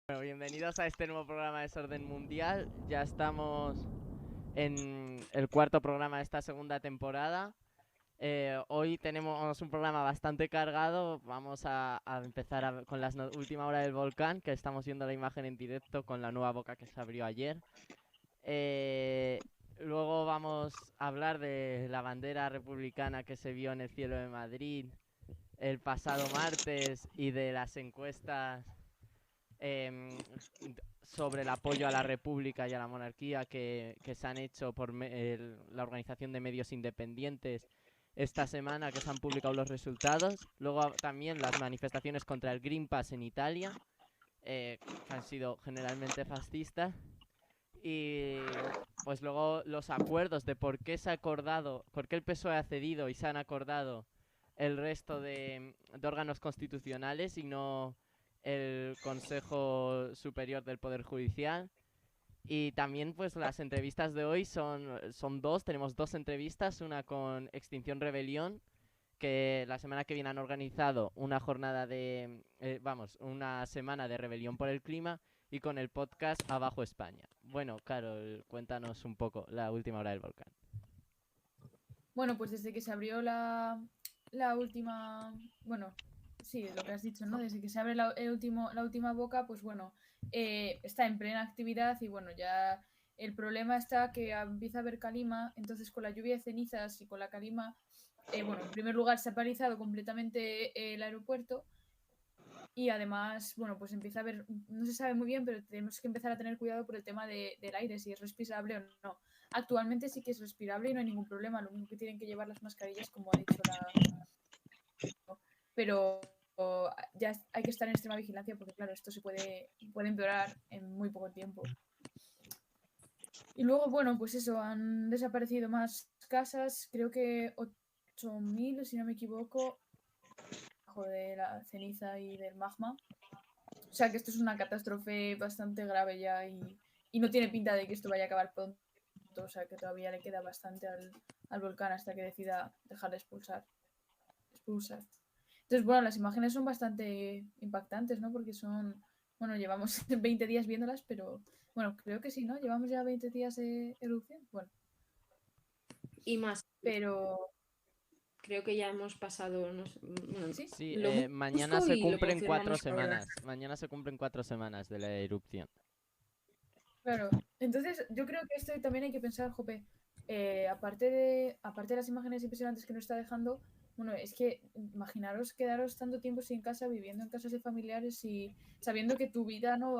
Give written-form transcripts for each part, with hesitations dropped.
Bueno, bienvenidos a este nuevo programa de Desorden Mundial. Ya estamos en el cuarto programa de esta segunda temporada. Hoy tenemos un programa bastante cargado. Vamos a empezar con la última hora del volcán, que estamos viendo la imagen en directo con la nueva boca que se abrió ayer. Luego vamos a hablar de la bandera republicana que se vio en el cielo de Madrid el pasado martes y de las encuestas em, sobre el apoyo a la República y a la monarquía que se han hecho por la Organización de Medios Independientes esta semana, que se han publicado los resultados. Luego también las manifestaciones contra el Green Pass en Italia, que han sido generalmente fascistas. Y pues luego los acuerdos de por qué se ha acordado, por qué el PSOE ha cedido y se han acordado el resto de órganos constitucionales y no el Consejo Superior del Poder Judicial. Y también pues las entrevistas de hoy son dos, tenemos dos entrevistas, una con Extinción Rebelión, que la semana que viene han organizado una jornada una semana de rebelión por el clima, y con el podcast Abajo España. Bueno, Carol, cuéntanos un poco la última hora del volcán. Bueno, pues desde que se abrió la última, bueno, sí, lo que has dicho, ¿no? Desde que se abre la última boca, pues bueno, está en plena actividad y bueno, ya el problema está que empieza a haber calima, entonces con la lluvia de cenizas y con la calima, bueno, en primer lugar se ha paralizado completamente el aeropuerto. Y además, bueno, pues empieza a haber, no se sabe muy bien, pero tenemos que empezar a tener cuidado por el tema del aire, si es respirable o no. Actualmente sí que es respirable y no hay ningún problema, lo único que tienen que llevar las mascarillas, como ha dicho Pero ya hay que estar en extrema vigilancia porque, claro, esto se puede empeorar en muy poco tiempo. Y luego, bueno, pues eso, han desaparecido más casas, creo que 8.000, si no me equivoco, bajo de la ceniza y del magma. O sea que esto es una catástrofe bastante grave ya y no tiene pinta de que esto vaya a acabar pronto. O sea que todavía le queda bastante al volcán hasta que decida dejar de expulsar. Entonces, bueno, las imágenes son bastante impactantes, ¿no? Porque bueno, llevamos 20 días viéndolas, pero bueno, creo que sí, ¿no? Llevamos ya 20 días de erupción. Bueno. Y más. Pero creo que ya hemos pasado, no sé, bueno, Sí, lo mañana busco se y lo cumplen 4 confirmamos ahora. semanas. Mañana se cumplen 4 semanas de la erupción. Claro, entonces yo creo que esto también hay que pensar, Jope, aparte de las imágenes impresionantes que nos está dejando, bueno, es que imaginaros quedaros tanto tiempo sin casa, viviendo en casas de familiares y sabiendo que tu vida no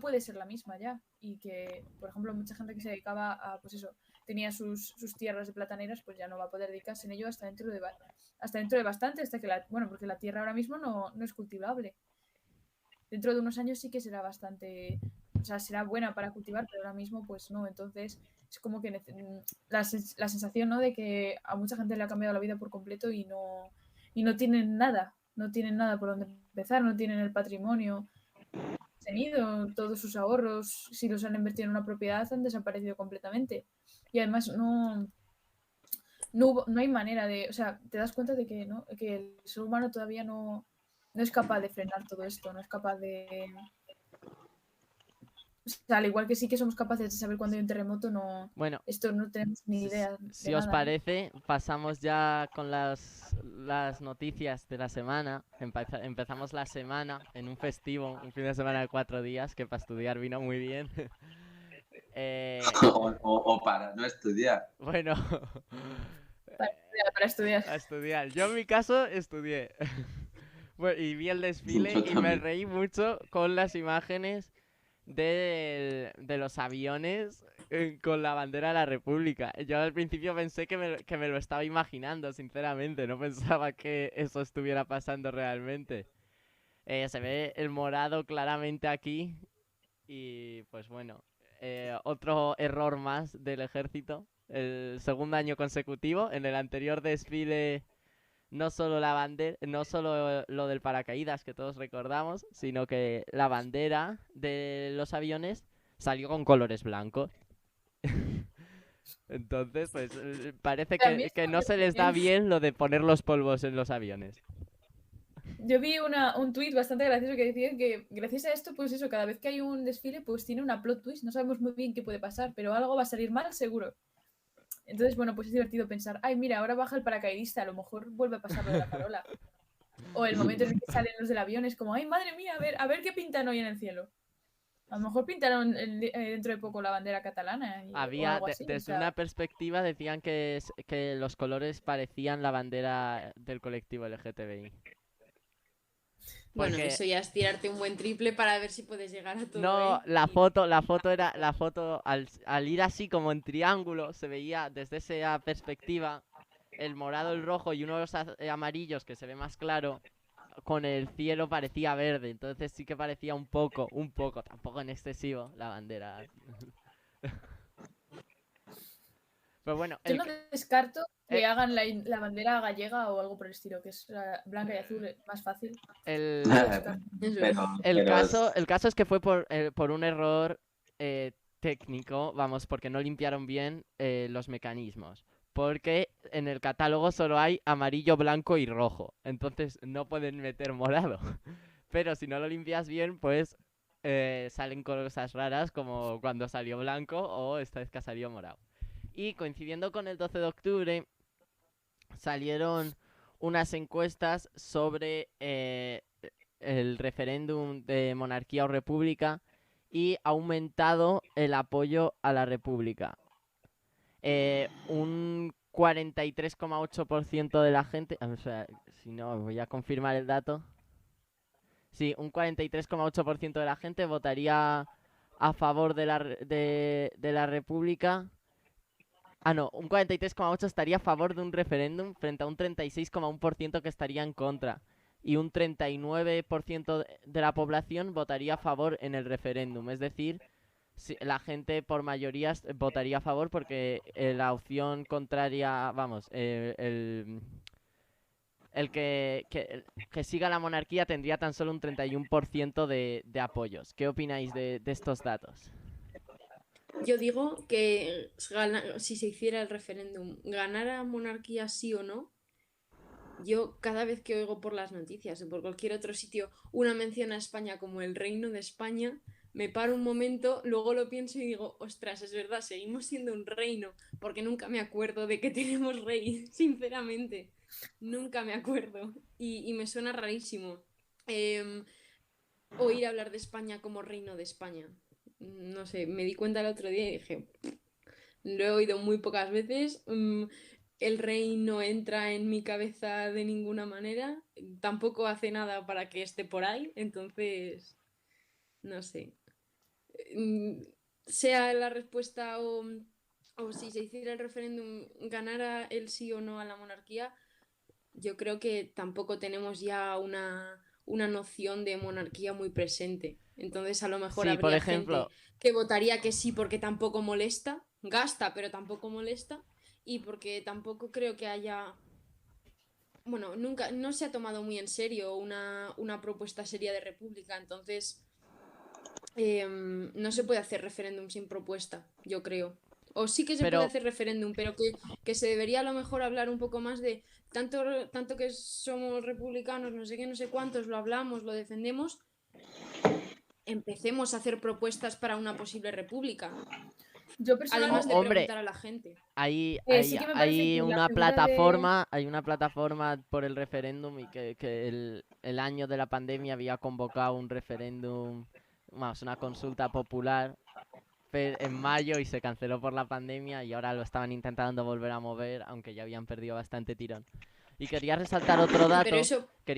puede ser la misma ya. Y que, por ejemplo, mucha gente que se dedicaba a, pues eso, tenía sus tierras de plataneras, pues ya no va a poder dedicarse en ello hasta dentro de bastante, hasta que bueno, porque la tierra ahora mismo no es cultivable. Dentro de unos años sí que será bastante, o sea, será buena para cultivar, pero ahora mismo pues no. Entonces es como que la sensación, ¿no? De que a mucha gente le ha cambiado la vida por completo y no tienen nada, no tienen nada por donde empezar, no tienen el patrimonio tenido, todos sus ahorros, si los han invertido en una propiedad, han desaparecido completamente. Y además no hay manera de, o sea, te das cuenta de que, ¿no? Que el ser humano todavía no es capaz de frenar todo esto, no es capaz de... O sea, al igual que sí que somos capaces de saber cuando hay un terremoto, Bueno, esto no tenemos ni idea si de os nada, ¿no? parece, pasamos ya con las noticias de la semana. Empezamos la semana en un festivo, un fin de semana de 4 días, que para estudiar vino muy bien. O para no estudiar. Bueno, Para estudiar. a estudiar. Yo en mi caso estudié. Bueno, y vi el desfile Yo y me también. reí mucho con las imágenes de los aviones con la bandera de la República. Yo al principio pensé que me lo estaba imaginando, sinceramente. No pensaba que eso estuviera pasando realmente. Se ve el morado claramente aquí. Y pues bueno, otro error más del ejército. El segundo año consecutivo. En el anterior desfile no solo la bandera, no solo lo del paracaídas que todos recordamos, sino que la bandera de los aviones salió con colores blancos. Entonces, pues parece A mí que esto no me se les parece da bien. bien lo de poner los polvos en los aviones. Yo vi un tuit bastante gracioso que decía que gracias a esto, pues eso, cada vez que hay un desfile, pues tiene una plot twist. No sabemos muy bien qué puede pasar, pero algo va a salir mal, seguro. Entonces, bueno, pues es divertido pensar, ay, mira, ahora baja el paracaidista, a lo mejor vuelve a pasar lo de la farola. O el momento en el que salen los del avión es como, ay, madre mía, a ver qué pintan hoy en el cielo. A lo mejor pintaron dentro de poco la bandera catalana o Había, algo así. desde una perspectiva, decían que los colores parecían la bandera del colectivo LGTBI. Bueno, Porque- eso ya es tirarte un buen triple para ver si puedes llegar a todo. No, ¿eh? la foto al ir así como en triángulo, se veía desde esa perspectiva el morado, el rojo y uno de los amarillos que se ve más claro, con el cielo parecía verde, entonces sí que parecía un poco, tampoco en excesivo, la bandera. Pero bueno, Yo no descarto que hagan la bandera gallega o algo por el estilo, que es blanca y azul, más fácil. el, No lo descarto. Eso. el caso es que fue por un error técnico, vamos, porque no limpiaron bien los mecanismos. Porque en el catálogo solo hay amarillo, blanco y rojo. Entonces no pueden meter morado. Pero si no lo limpias bien, pues salen cosas raras como cuando salió blanco o esta vez que ha salido morado. Y coincidiendo con el 12 de octubre, salieron unas encuestas sobre el referéndum de monarquía o república y ha aumentado el apoyo a la república. Un 43,8% de la gente, o sea, si no, voy a confirmar el dato. Sí, un 43,8% de la gente votaría a favor de la república. Ah, no, un 43,8% estaría a favor de un referéndum frente a un 36,1% que estaría en contra. Y un 39% de la población votaría a favor en el referéndum. Es decir, la gente por mayoría votaría a favor porque la opción contraria, vamos, el que siga la monarquía tendría tan solo un 31% de apoyos. ¿Qué opináis de estos datos? Yo digo que si se hiciera el referéndum, ganara monarquía sí o no, yo cada vez que oigo por las noticias o por cualquier otro sitio una mención a España como el Reino de España, me paro un momento, luego lo pienso y digo, ostras, es verdad, seguimos siendo un reino, porque nunca me acuerdo de que tenemos rey, sinceramente, nunca me acuerdo y me suena rarísimo oír hablar de España como Reino de España. No sé, me di cuenta el otro día y dije, lo he oído muy pocas veces, el rey no entra en mi cabeza de ninguna manera, tampoco hace nada para que esté por ahí, entonces, no sé. Sea la respuesta o si se hiciera el referéndum, ganara el sí o no a la monarquía, yo creo que tampoco tenemos ya una noción de monarquía muy presente. Entonces a lo mejor Sí, por habría ejemplo, gente que votaría que sí porque tampoco molesta, gasta pero tampoco molesta, y porque tampoco creo que haya... Bueno, nunca, no se ha tomado muy en serio una propuesta seria de república, entonces no se puede hacer referéndum sin propuesta, yo creo. O sí que se puede pero hacer referéndum, pero que se debería a lo mejor hablar un poco más de tanto que somos republicanos, no sé qué, no sé cuántos, lo hablamos, lo defendemos, empecemos a hacer propuestas para una posible república. Yo Además personalmente, de hombre, preguntar a la gente. sí que me parece que la figura hay una plataforma por el referéndum y que el año de la pandemia había convocado un referéndum, más una consulta popular en mayo y se canceló por la pandemia y ahora lo estaban intentando volver a mover, aunque ya habían perdido bastante tirón. Y quería resaltar otro dato, Pero eso, que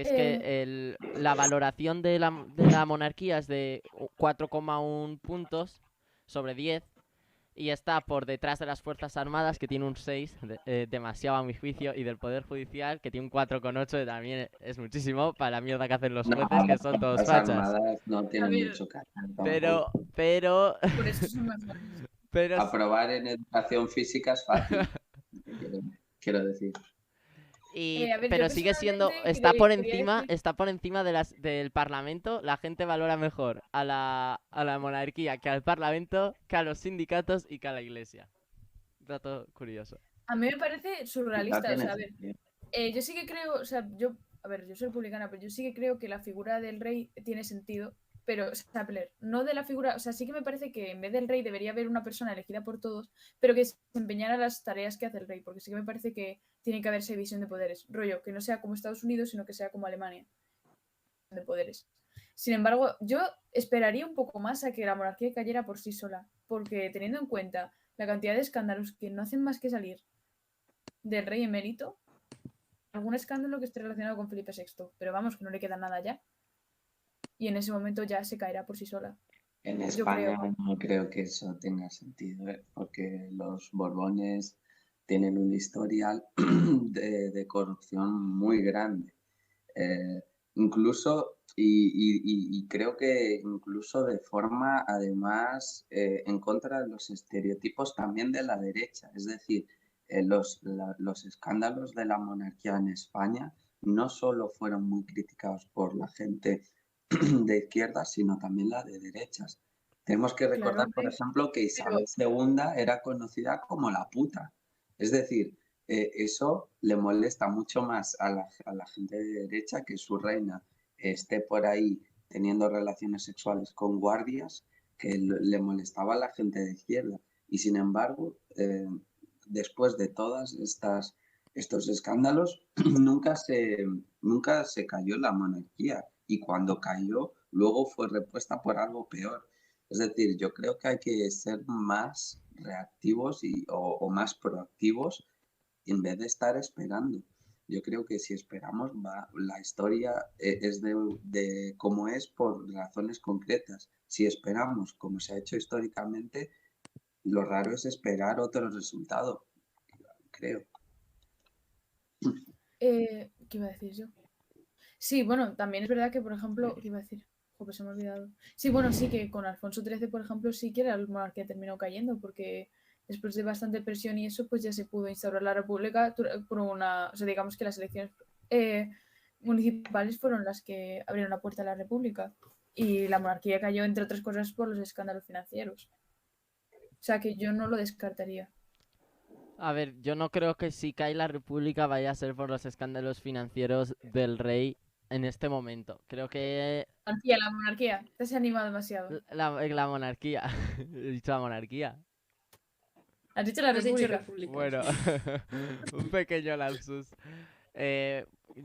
es que la valoración de la monarquía es de 4,1 puntos sobre 10 y está por detrás de las Fuerzas Armadas, que tiene un 6, demasiado a mi juicio, y del Poder Judicial, que tiene un 4,8, que también es muchísimo para la mierda que hacen los No, jueces, que son todos las fachas. armadas no tienen ver, mucho que hacer Pero, tampoco. por eso son mejores. pero Aprobar en educación física es fácil, quiero decir. A ver, pero yo sigue siendo, personalmente está por encima del Parlamento. La gente valora mejor a la monarquía que al Parlamento, que a los sindicatos y que a la Iglesia. Dato curioso. a mí me parece surrealista. O Tiene sea, a ver, sentido. yo sí que creo, o sea, yo a ver, yo soy republicana, pero yo sí que creo que la figura del rey tiene sentido, pero, o sea, no de la figura, o sea, sí que me parece que en vez del rey debería haber una persona elegida por todos, pero que se desempeñara las tareas que hace el rey, porque sí que me parece que tiene que haber esa división de poderes, rollo, que no sea como Estados Unidos, sino que sea como Alemania, de poderes. Sin embargo, yo esperaría un poco más a que la monarquía cayera por sí sola, porque teniendo en cuenta la cantidad de escándalos que no hacen más que salir del rey emérito, algún escándalo que esté relacionado con Felipe VI, pero vamos, que no le queda nada ya. Y en ese momento ya se caerá por sí sola. En Yo España creo. no creo que eso tenga sentido, porque los Borbones tienen un historial de corrupción muy grande. Eh, incluso, y creo que incluso de forma, además, en contra de los estereotipos también de la derecha. Es decir, los escándalos de la monarquía en España no solo fueron muy criticados por la gente de izquierdas, sino también la de derechas. Tenemos que Claro, recordar, por hombre, ejemplo, que pero Isabel II era conocida como la puta. Es decir, eso le molesta mucho más a la gente de derecha que su reina esté por ahí teniendo relaciones sexuales con guardias, que le molestaba a la gente de izquierda. Y sin embargo, después de todas estos escándalos, nunca se cayó la monarquía. Y cuando cayó, luego fue repuesta por algo peor. Es decir, yo creo que hay que ser más reactivos o más proactivos en vez de estar esperando. Yo creo que si esperamos, la historia es de cómo es por razones concretas. Si esperamos, como se ha hecho históricamente, lo raro es esperar otro resultado, creo. ¿qué iba a decir yo? Sí, bueno, también es verdad que, por ejemplo, ¿qué iba a decir? Joder, se me ha olvidado. Sí, bueno, sí que con Alfonso XIII, por ejemplo, sí que la monarquía terminó cayendo, porque después de bastante presión y eso, pues ya se pudo instaurar la república por una, o sea, digamos que las elecciones municipales fueron las que abrieron la puerta a la república y la monarquía cayó, entre otras cosas, por los escándalos financieros. O sea, que yo no lo descartaría. A ver, yo no creo que si cae la república vaya a ser por los escándalos financieros del rey en este momento. Creo que La monarquía, te has animado demasiado. la monarquía, he dicho la monarquía. Has dicho la Has dicho república. república. Bueno, un pequeño lapsus.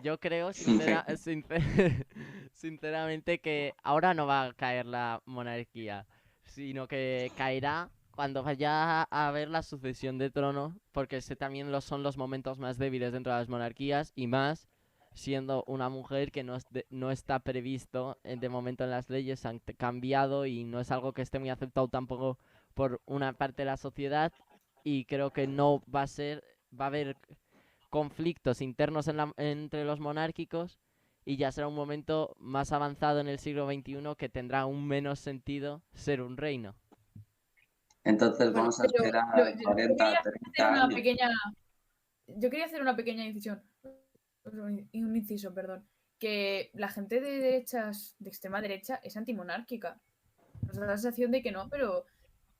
Yo creo sinceramente que ahora no va a caer la monarquía, sino que caerá cuando vaya a haber la sucesión de trono, porque ese también son los momentos más débiles dentro de las monarquías y más siendo una mujer que no está previsto de momento en las leyes, han cambiado y no es algo que esté muy aceptado tampoco por una parte de la sociedad y creo que no va a haber conflictos internos entre los monárquicos y ya será un momento más avanzado en el siglo XXI que tendrá un menos sentido ser un reino. Entonces Bueno, vamos a Pero esperar yo 40, quería 30 hacer una años. pequeña. Yo quería hacer una pequeña incisión. Un inciso, perdón. Que la gente de derechas, de extrema derecha, es antimonárquica. Nos da la sensación de que no, pero.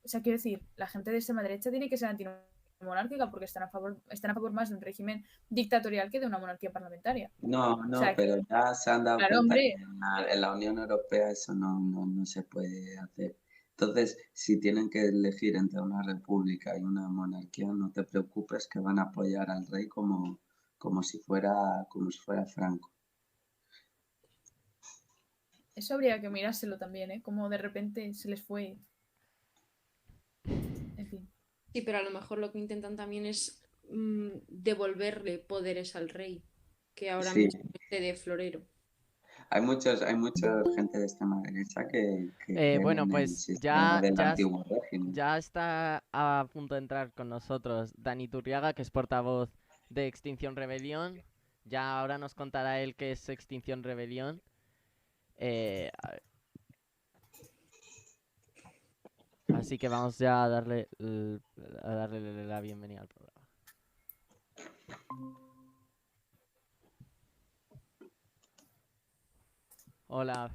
O sea, quiero decir, la gente de extrema derecha tiene que ser antimonárquica porque están a favor más de un régimen dictatorial que de una monarquía parlamentaria. No, O no, sea, pero ya se han dado claro, cuenta que hombre. en la Unión Europea eso no se puede hacer. Entonces, si tienen que elegir entre una república y una monarquía, no te preocupes que van a apoyar al rey como si fuera Franco. Eso habría que mirárselo también, ¿eh? Como de repente se les fue. En fin. sí, pero a lo mejor lo que intentan también es devolverle poderes al rey, que ahora Sí, mismo esté de florero. hay mucha gente de extrema derecha que creen Bueno, en el pues sistema del ya antiguo régimen. ya está a punto de entrar con nosotros Dani Turriaga, que es portavoz de Extinción Rebelión. Ya ahora nos contará él qué es Extinción Rebelión. A ver. Así que vamos ya a darle la bienvenida al programa. Hola.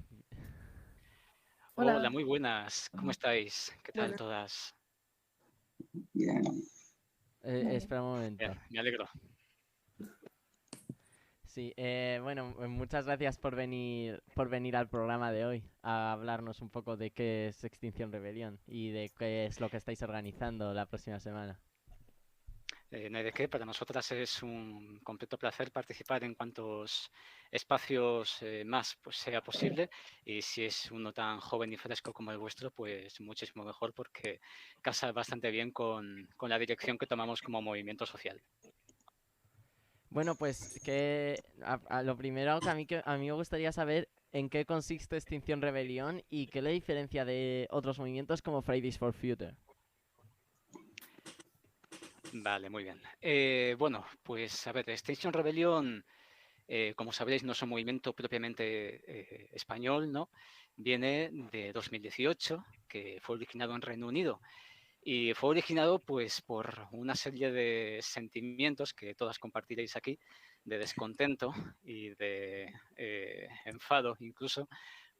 Hola. Hola, muy buenas. ¿Cómo estáis? ¿Qué tal Bueno. todas? Bien. Vale. Espera un momento. Bien, me alegro. Sí, bueno, muchas gracias por venir al programa de hoy a hablarnos un poco de qué es Extinción Rebelión y de qué es lo que estáis organizando la próxima semana. No hay de qué, para nosotras es un completo placer participar en cuantos espacios más pues, sea posible, y si es uno tan joven y fresco como el vuestro, pues muchísimo mejor, porque casa bastante bien con la dirección que tomamos como movimiento social. Bueno, pues lo primero que a mí me gustaría saber en qué consiste Extinción Rebelión y qué le diferencia de otros movimientos como Fridays for Future. Vale, muy bien. Bueno, pues a ver, Extinction Rebellion, como sabréis, no es un movimiento propiamente español, ¿no? Viene de 2018, que fue originado en Reino Unido. Y fue originado pues por una serie de sentimientos que todas compartiréis aquí, de descontento y de enfado incluso,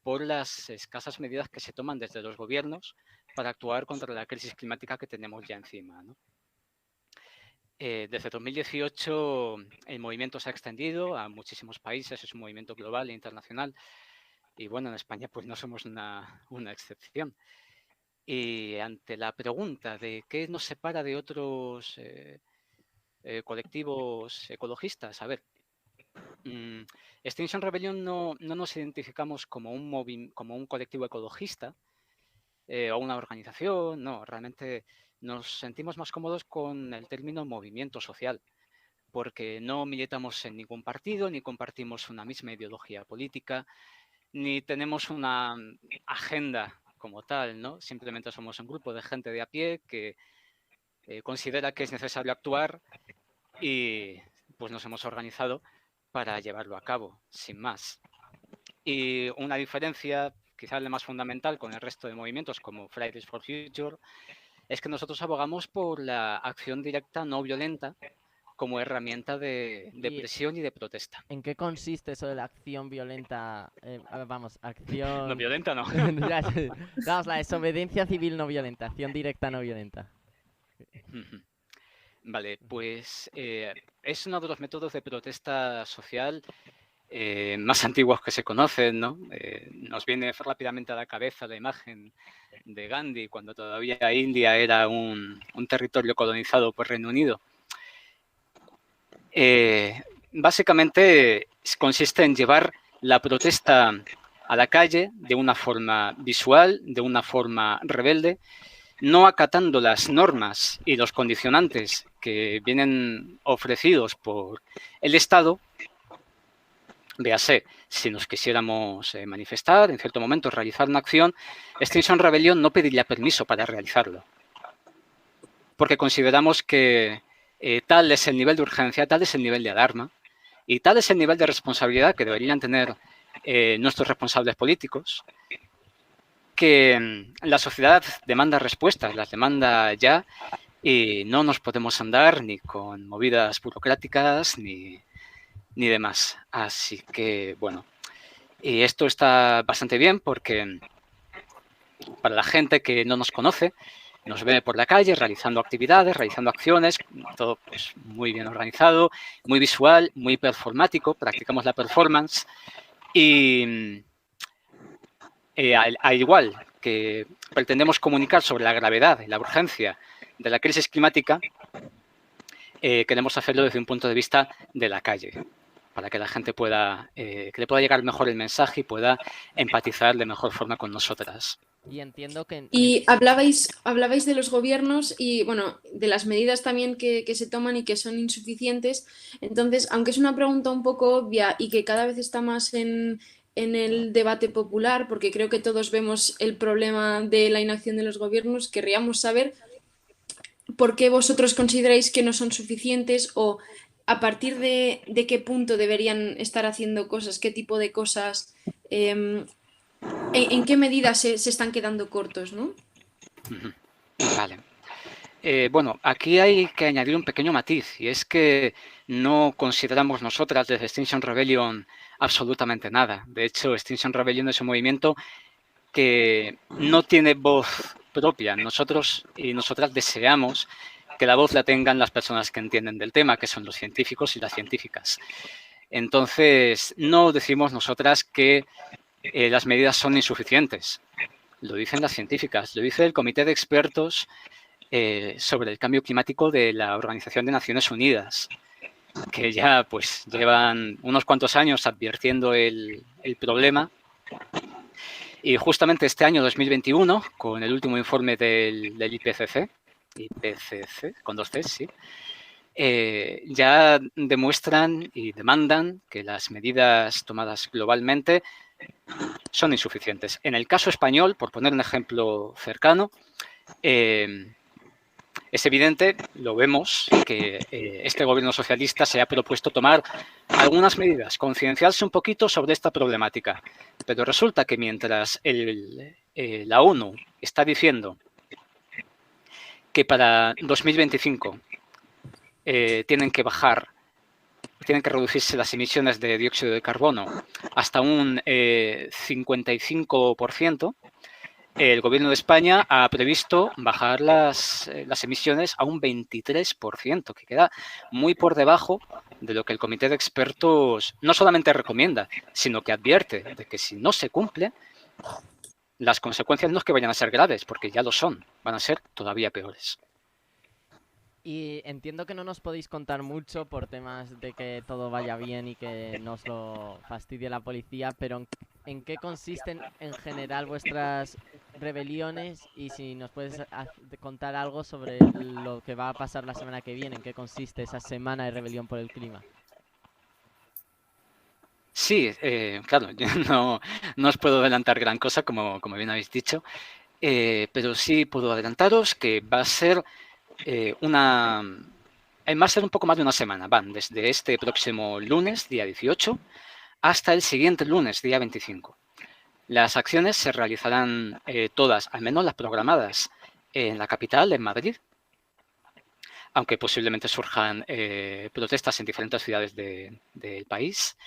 por las escasas medidas que se toman desde los gobiernos para actuar contra la crisis climática que tenemos ya encima, ¿no? Desde 2018 el movimiento se ha extendido a muchísimos países, es un movimiento global e internacional, y bueno, en España pues no somos una excepción. Y ante la pregunta de qué nos separa de otros colectivos ecologistas, a ver, Extinction Rebellion no nos identificamos como un colectivo ecologista o una organización, no, realmente nos sentimos más cómodos con el término movimiento social, porque no militamos en ningún partido, ni compartimos una misma ideología política, ni tenemos una agenda como tal, ¿no? Simplemente somos un grupo de gente de a pie que considera que es necesario actuar y pues nos hemos organizado para llevarlo a cabo, sin más. Y una diferencia, quizás la más fundamental con el resto de movimientos como Fridays for Future, es que nosotros abogamos por la acción directa no violenta como herramienta de presión y de protesta. ¿En qué consiste eso de la acción violenta? Acción... No violenta, no. Vamos, la desobediencia civil no violenta, acción directa no violenta. Vale, pues es uno de los métodos de protesta social más antiguos que se conocen, ¿no? Nos viene rápidamente a la cabeza la imagen de Gandhi cuando todavía India era un territorio colonizado por Reino Unido. Básicamente consiste en llevar la protesta a la calle de una forma visual, de una forma rebelde, no acatando las normas y los condicionantes que vienen ofrecidos por el Estado. Véase, si nos quisiéramos manifestar, en cierto momento realizar una acción, Extinction Rebellion no pediría permiso para realizarlo, porque consideramos que tal es el nivel de urgencia, tal es el nivel de alarma y tal es el nivel de responsabilidad que deberían tener nuestros responsables políticos, que la sociedad demanda respuestas, las demanda ya, y no nos podemos andar ni con movidas burocráticas ni demás. Así que, bueno, y esto está bastante bien porque para la gente que no nos conoce, nos ve por la calle realizando actividades, realizando acciones, todo pues, muy bien organizado, muy visual, muy performático, practicamos la performance y al igual que pretendemos comunicar sobre la gravedad y la urgencia de la crisis climática, queremos hacerlo desde un punto de vista de la calle, para que la gente pueda, que le pueda llegar mejor el mensaje y pueda empatizar de mejor forma con nosotras. Y entiendo que... Y hablabais de los gobiernos y, bueno, de las medidas también que se toman y que son insuficientes. Entonces, aunque es una pregunta un poco obvia y que cada vez está más en el debate popular, porque creo que todos vemos el problema de la inacción de los gobiernos, querríamos saber por qué vosotros consideráis que no son suficientes o a partir de qué punto deberían estar haciendo cosas, qué tipo de cosas... ¿En qué medida se están quedando cortos, no? Vale. Bueno, aquí hay que añadir un pequeño matiz, y es que no consideramos nosotras desde Extinction Rebellion absolutamente nada. De hecho, Extinction Rebellion es un movimiento que no tiene voz propia. Nosotros y nosotras deseamos que la voz la tengan las personas que entienden del tema, que son los científicos y las científicas. Entonces, no decimos nosotras que las medidas son insuficientes. Lo dicen las científicas, lo dice el Comité de Expertos sobre el Cambio Climático de la Organización de Naciones Unidas, que ya pues llevan unos cuantos años advirtiendo el problema. Y justamente este año 2021, con el último informe del IPCC, con 2 Cs, sí, ya demuestran y demandan que las medidas tomadas globalmente son insuficientes. En el caso español, por poner un ejemplo cercano, es evidente, lo vemos, que este gobierno socialista se ha propuesto tomar algunas medidas, concienciarse un poquito sobre esta problemática. Pero resulta que mientras la ONU está diciendo que para 2025 tienen que reducirse las emisiones de dióxido de carbono hasta un 55%, el Gobierno de España ha previsto bajar las emisiones a un 23%, que queda muy por debajo de lo que el Comité de Expertos no solamente recomienda, sino que advierte de que si no se cumple, las consecuencias no es que vayan a ser graves, porque ya lo son, van a ser todavía peores. Y entiendo que no nos podéis contar mucho por temas de que todo vaya bien y que nos lo fastidie la policía, pero ¿en qué consisten en general vuestras rebeliones? Y si nos puedes contar algo sobre lo que va a pasar la semana que viene, ¿en qué consiste esa semana de rebelión por el clima? Sí, claro, yo no os puedo adelantar gran cosa, como bien habéis dicho, pero sí puedo adelantaros que va a ser va a ser un poco más de una semana. Van desde este próximo lunes, día 18, hasta el siguiente lunes, día 25. Las acciones se realizarán todas, al menos las programadas, en la capital, en Madrid, aunque posiblemente surjan protestas en diferentes ciudades del país.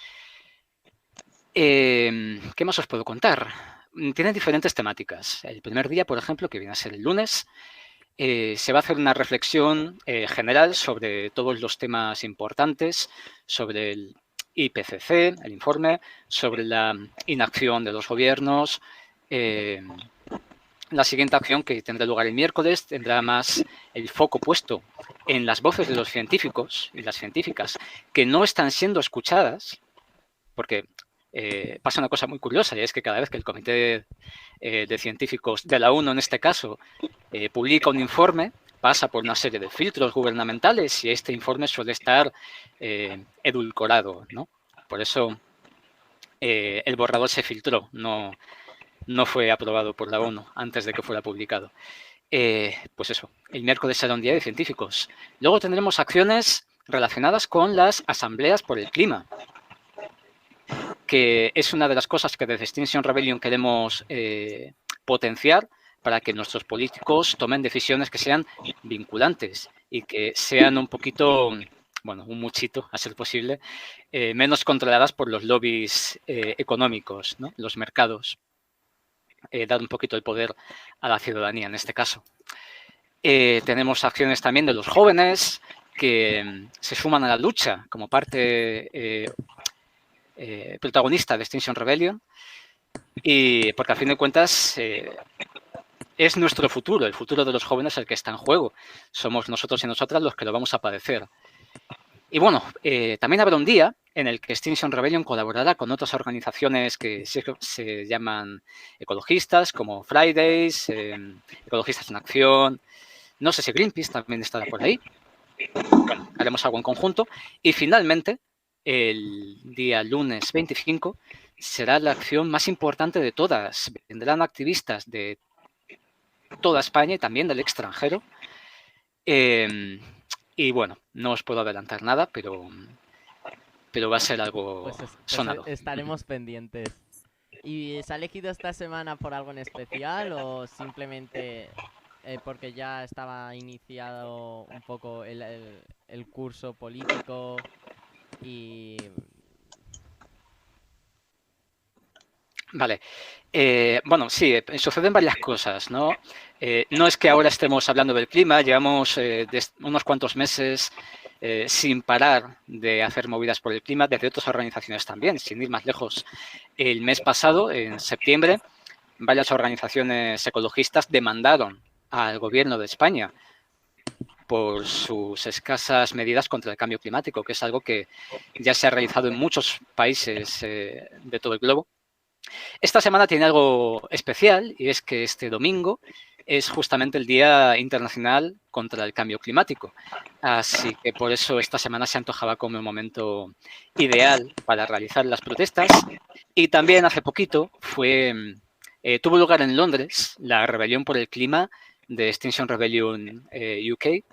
¿Qué más os puedo contar? Tienen diferentes temáticas. El primer día, por ejemplo, que viene a ser el lunes, se va a hacer una reflexión general sobre todos los temas importantes, sobre el IPCC, el informe, sobre la inacción de los gobiernos. La siguiente acción, que tendrá lugar el miércoles, tendrá más el foco puesto en las voces de los científicos y las científicas que no están siendo escuchadas, porque pasa una cosa muy curiosa, y es que cada vez que el Comité de Científicos de la ONU, en este caso, publica un informe, pasa por una serie de filtros gubernamentales y este informe suele estar edulcorado, ¿no? Por eso el borrador se filtró, no fue aprobado por la ONU antes de que fuera publicado. Pues eso, el miércoles será un día de científicos. Luego tendremos acciones relacionadas con las asambleas por el clima, que es una de las cosas que desde Extinction Rebellion queremos potenciar para que nuestros políticos tomen decisiones que sean vinculantes y que sean un poquito, bueno, un muchito, a ser posible, menos controladas por los lobbies económicos, ¿no? Los mercados. Dar un poquito el poder a la ciudadanía en este caso. Tenemos acciones también de los jóvenes que se suman a la lucha como parte protagonista de Extinction Rebellion, y porque a fin de cuentas es nuestro futuro, el futuro de los jóvenes el que está en juego. Somos nosotros y nosotras los que lo vamos a padecer. Y bueno, también habrá un día en el que Extinction Rebellion colaborará con otras organizaciones que se llaman ecologistas, como Fridays, Ecologistas en Acción, no sé si Greenpeace también estará por ahí. Bueno, haremos algo en conjunto. Y finalmente, el día lunes 25, será la acción más importante de todas. Vendrán activistas de toda España y también del extranjero. Y bueno, no os puedo adelantar nada, pero va a ser algo sonado. Estaremos pendientes. ¿Y se ha elegido esta semana por algo en especial o simplemente porque ya estaba iniciado un poco el curso político y... Vale. Bueno, sí, suceden varias cosas, ¿no? No es que ahora estemos hablando del clima, llevamos unos cuantos meses sin parar de hacer movidas por el clima, desde otras organizaciones también. Sin ir más lejos, el mes pasado, en septiembre, varias organizaciones ecologistas demandaron al gobierno de España por sus escasas medidas contra el cambio climático, que es algo que ya se ha realizado en muchos países de todo el globo. Esta semana tiene algo especial, y es que este domingo es justamente el Día Internacional contra el Cambio Climático. Así que por eso esta semana se antojaba como un momento ideal para realizar las protestas. Y también hace poquito tuvo lugar en Londres la rebelión por el clima de Extinction Rebellion UK,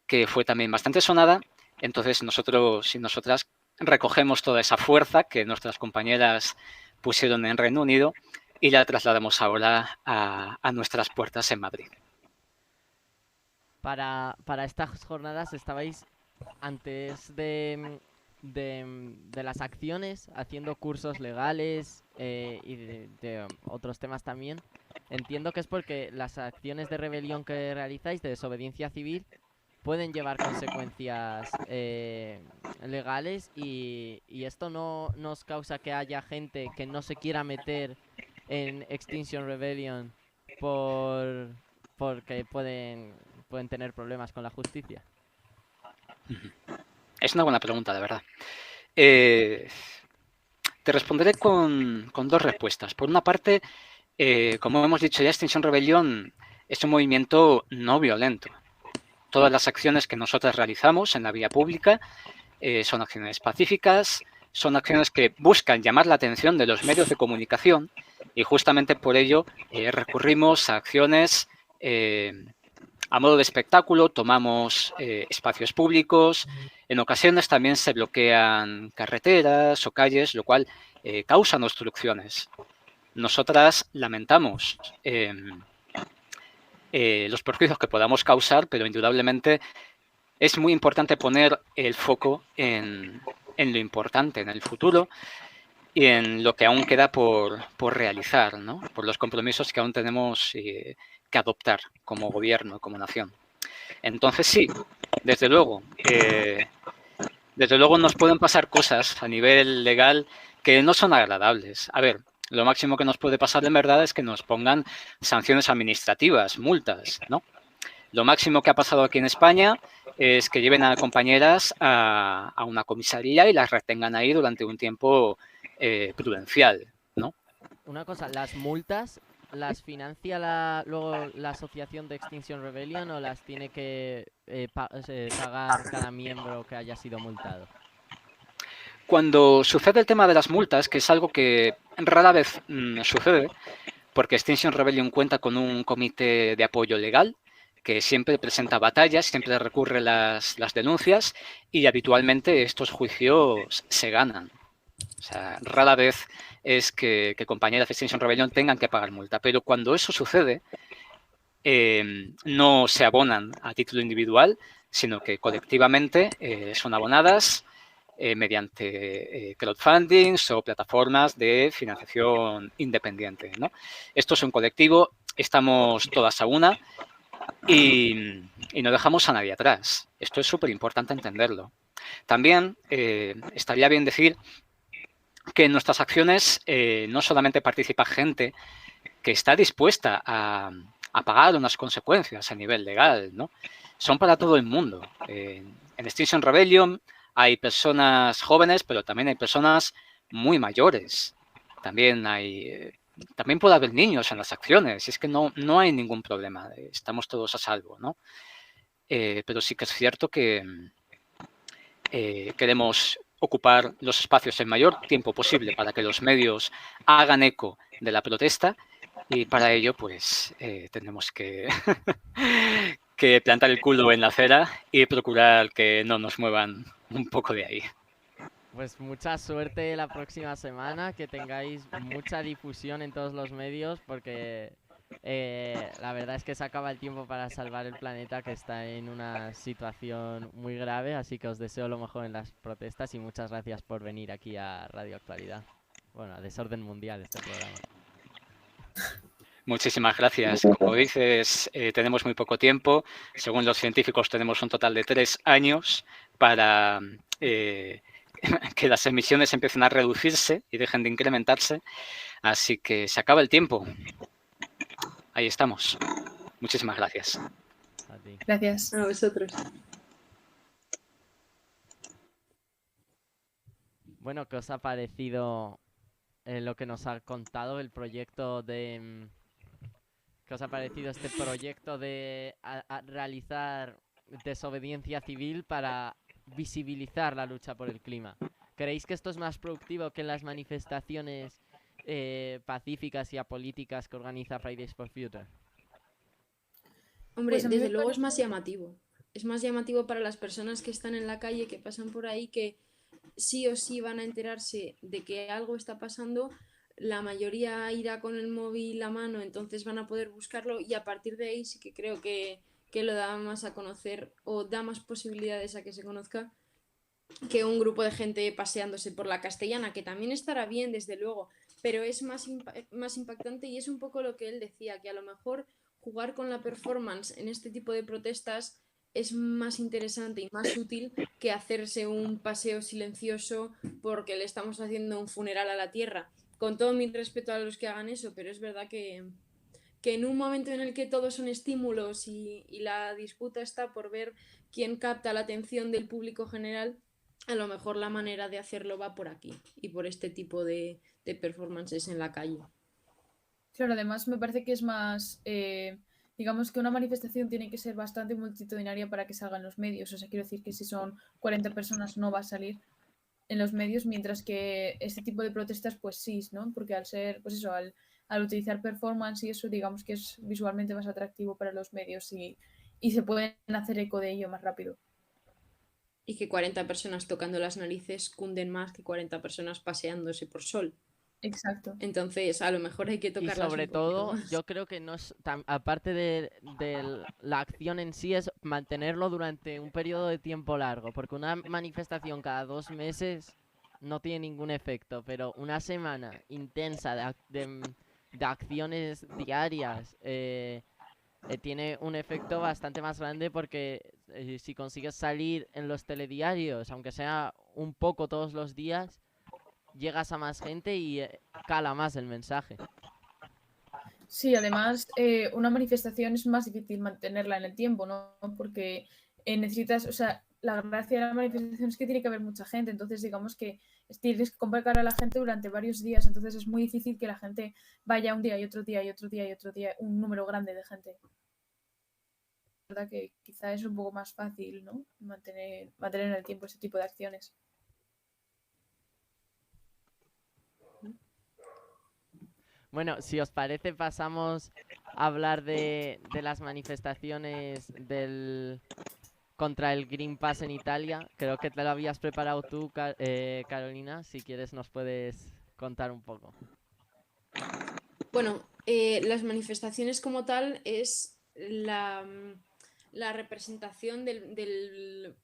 que fue también bastante sonada. Entonces nosotros y nosotras recogemos toda esa fuerza que nuestras compañeras pusieron en Reino Unido y la trasladamos ahora a nuestras puertas en Madrid. Para estas jornadas estabais antes de las acciones haciendo cursos legales y de otros temas también. Entiendo que es porque las acciones de rebelión que realizáis, de desobediencia civil, pueden llevar consecuencias legales y esto no nos causa que haya gente que no se quiera meter en Extinction Rebellion porque pueden tener problemas con la justicia. Es una buena pregunta, de verdad. Te responderé con dos respuestas. Por una parte, como hemos dicho ya, Extinction Rebellion es un movimiento no violento. Todas las acciones que nosotras realizamos en la vía pública son acciones pacíficas, son acciones que buscan llamar la atención de los medios de comunicación y justamente por ello recurrimos a acciones a modo de espectáculo, tomamos espacios públicos, en ocasiones también se bloquean carreteras o calles, lo cual causa obstrucciones. Nosotras lamentamos los perjuicios que podamos causar, pero indudablemente es muy importante poner el foco en lo importante, en el futuro y en lo que aún queda por realizar, ¿no? Por los compromisos que aún tenemos que adoptar como gobierno, como nación. Entonces sí, desde luego nos pueden pasar cosas a nivel legal que no son agradables. A ver, lo máximo que nos puede pasar en verdad es que nos pongan sanciones administrativas, multas, ¿no? Lo máximo que ha pasado aquí en España es que lleven a compañeras a una comisaría y las retengan ahí durante un tiempo prudencial, ¿no? Una cosa, ¿las multas las financia luego la asociación de Extinction Rebellion o las tiene que pagar cada miembro que haya sido multado? Cuando sucede el tema de las multas, que es algo que rara vez sucede, porque Extinction Rebellion cuenta con un comité de apoyo legal que siempre presenta batallas, siempre recurre las denuncias y habitualmente estos juicios se ganan. O sea, rara vez es que compañeras de Extinction Rebellion tengan que pagar multa, pero cuando eso sucede, no se abonan a título individual, sino que colectivamente son abonadas mediante crowdfundings o plataformas de financiación independiente, ¿no? Esto es un colectivo, estamos todas a una y no dejamos a nadie atrás. Esto es súper importante entenderlo. También estaría bien decir que en nuestras acciones no solamente participa gente que está dispuesta a pagar unas consecuencias a nivel legal, ¿no? Son para todo el mundo. En Extinction Rebellion hay personas jóvenes, pero también hay personas muy mayores. También puede haber niños en las acciones. Es que no hay ningún problema. Estamos todos a salvo, ¿no? Pero sí que es cierto que queremos ocupar los espacios el mayor tiempo posible para que los medios hagan eco de la protesta y para ello pues tenemos que plantar el culo en la acera y procurar que no nos muevan un poco de ahí. Pues mucha suerte la próxima semana, que tengáis mucha difusión en todos los medios porque la verdad es que se acaba el tiempo para salvar el planeta, que está en una situación muy grave, así que os deseo lo mejor en las protestas y muchas gracias por venir aquí a Radio Actualidad. Bueno, a Desorden Mundial este programa. Muchísimas gracias. Como dices, tenemos muy poco tiempo. Según los científicos tenemos un total de 3 años para que las emisiones empiecen a reducirse y dejen de incrementarse. Así que se acaba el tiempo. Ahí estamos. Muchísimas gracias. A ti. Gracias. A vosotros. Bueno, ¿qué os ha parecido lo que nos ha contado el proyecto de... ¿Qué os ha parecido este proyecto de realizar desobediencia civil para visibilizar la lucha por el clima? ¿Creéis que esto es más productivo que las manifestaciones pacíficas y apolíticas que organiza Fridays for Future? Hombre, Pues a mí me desde luego es parece- más llamativo. Es más llamativo para las personas que están en la calle, que pasan por ahí, que sí o sí van a enterarse de que algo está pasando. La mayoría irá con el móvil a mano, entonces van a poder buscarlo y a partir de ahí sí que creo que lo da más a conocer o da más posibilidades a que se conozca que un grupo de gente paseándose por la Castellana, que también estará bien, desde luego, pero es más impactante y es un poco lo que él decía, que a lo mejor jugar con la performance en este tipo de protestas es más interesante y más útil que hacerse un paseo silencioso porque le estamos haciendo un funeral a la tierra. Con todo mi respeto a los que hagan eso, pero es verdad que en un momento en el que todos son estímulos y la disputa está por ver quién capta la atención del público general, a lo mejor la manera de hacerlo va por aquí y por este tipo de performances en la calle. Claro, además me parece que es más, digamos que una manifestación tiene que ser bastante multitudinaria para que salgan los medios. O sea, quiero decir que si son 40 personas no va a salir en los medios, mientras que este tipo de protestas, pues sí, ¿no? Porque al ser, pues eso, al utilizar performance y eso, digamos que es visualmente más atractivo para los medios y se pueden hacer eco de ello más rápido. Y que 40 personas tocando las narices cunden más que 40 personas paseándose por sol. Exacto. Entonces, a lo mejor hay que Y tocarlas sobre un poquito todo, más. yo creo que no es aparte de la acción en sí, es mantenerlo durante un periodo de tiempo largo, porque una manifestación cada 2 meses no tiene ningún efecto, pero una semana intensa de acciones diarias tiene un efecto bastante más grande porque si consigues salir en los telediarios, aunque sea un poco todos los días, llegas a más gente y cala más el mensaje. Sí, además, una manifestación es más difícil mantenerla en el tiempo, ¿no? Porque necesitas, o sea, la gracia de la manifestación es que tiene que haber mucha gente, entonces digamos que tienes que convocar a la gente durante varios días, entonces es muy difícil que la gente vaya un día y otro día y otro día y otro día, un número grande de gente. La verdad que quizá es un poco más fácil, ¿no? Mantener en el tiempo ese tipo de acciones. Bueno, si os parece, pasamos a hablar de las manifestaciones contra el Green Pass en Italia. Creo que te lo habías preparado tú, Carolina. Si quieres, nos puedes contar un poco. Bueno, las manifestaciones como tal es la representación de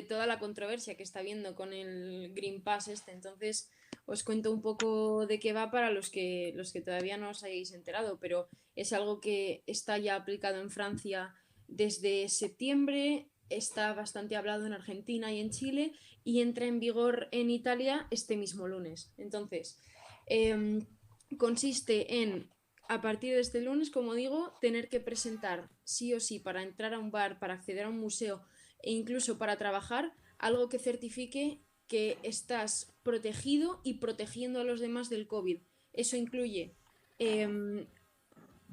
toda la controversia que está habiendo con el Green Pass este. Entonces, os cuento un poco de qué va para los que todavía no os hayáis enterado, pero es algo que está ya aplicado en Francia desde septiembre, está bastante hablado en Argentina y en Chile y entra en vigor en Italia este mismo lunes. Entonces, consiste en, a partir de este lunes, como digo, tener que presentar sí o sí para entrar a un bar, para acceder a un museo e incluso para trabajar, algo que certifique que estás protegido y protegiendo a los demás del COVID. Eso incluye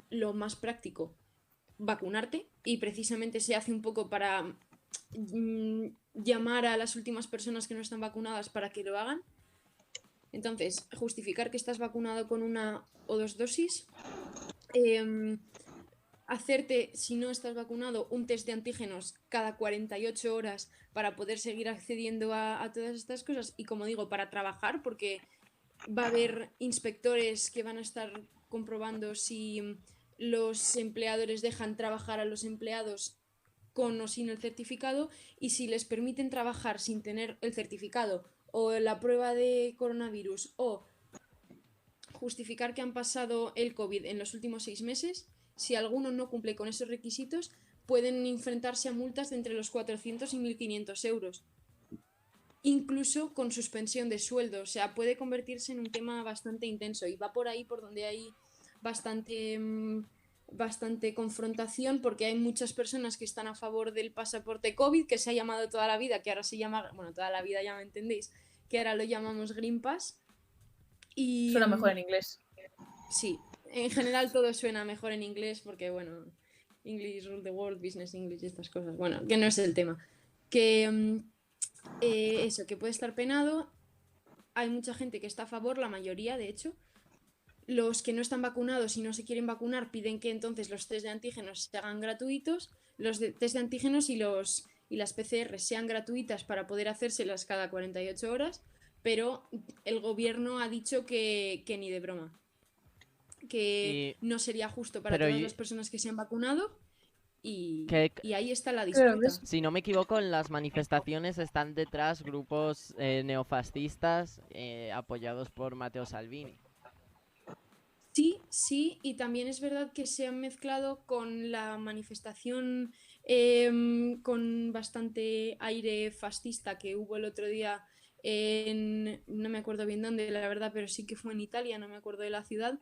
lo más práctico, vacunarte, y precisamente se hace un poco para llamar a las últimas personas que no están vacunadas para que lo hagan. Entonces, justificar que estás vacunado con 1 o 2 dosis, hacerte, si no estás vacunado, un test de antígenos cada 48 horas para poder seguir accediendo a todas estas cosas y, como digo, para trabajar, porque va a haber inspectores que van a estar comprobando si los empleadores dejan trabajar a los empleados con o sin el certificado, y si les permiten trabajar sin tener el certificado o la prueba de coronavirus o justificar que han pasado el COVID en los últimos 6 meses, si alguno no cumple con esos requisitos, pueden enfrentarse a multas de entre los 400 y 1.500 euros. incluso con suspensión de sueldo. O sea, puede convertirse en un tema bastante intenso y va por ahí por donde hay bastante confrontación, porque hay muchas personas que están a favor del pasaporte COVID, que se ha llamado toda la vida, que ahora se llama, bueno, toda la vida ya me entendéis, que ahora lo llamamos Green Pass. Y Suena mejor en inglés. sí, en general todo suena mejor en inglés porque, bueno, English rule the world, business English y estas cosas. Bueno, que no es el tema. Que eso, que puede estar penado. Hay mucha gente que está a favor, la mayoría, de hecho. Los que no están vacunados y no se quieren vacunar piden que entonces los test de antígenos se hagan gratuitos, los test de antígenos y las PCR sean gratuitas para poder hacérselas cada 48 horas, pero el gobierno ha dicho que ni de broma, que no sería justo para todas las personas que se han vacunado y ahí está la disputa. Si no me equivoco, en las manifestaciones están detrás grupos neofascistas apoyados por Matteo Salvini. Sí, y también es verdad que se han mezclado con la manifestación con bastante aire fascista que hubo el otro día no me acuerdo bien dónde, la verdad, pero sí que fue en Italia, no me acuerdo de la ciudad.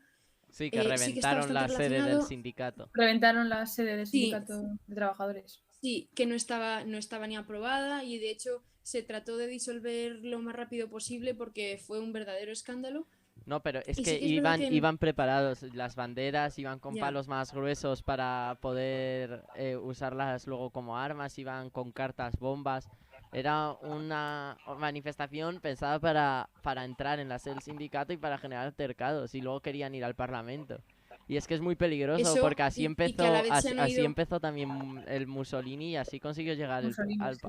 Sí, que reventaron la sede del sindicato. Reventaron la sede del sindicato de trabajadores. Sí, que no estaba ni aprobada y de hecho se trató de disolver lo más rápido posible porque fue un verdadero escándalo. No, pero es que iban preparados, las banderas iban con palos más gruesos para poder usarlas luego como armas, iban con cartas bombas. Era una manifestación pensada para entrar en la sede del sindicato y para generar altercados, y luego querían ir al Parlamento. Y es que es muy peligroso porque así empezó también el Mussolini y así consiguió llegar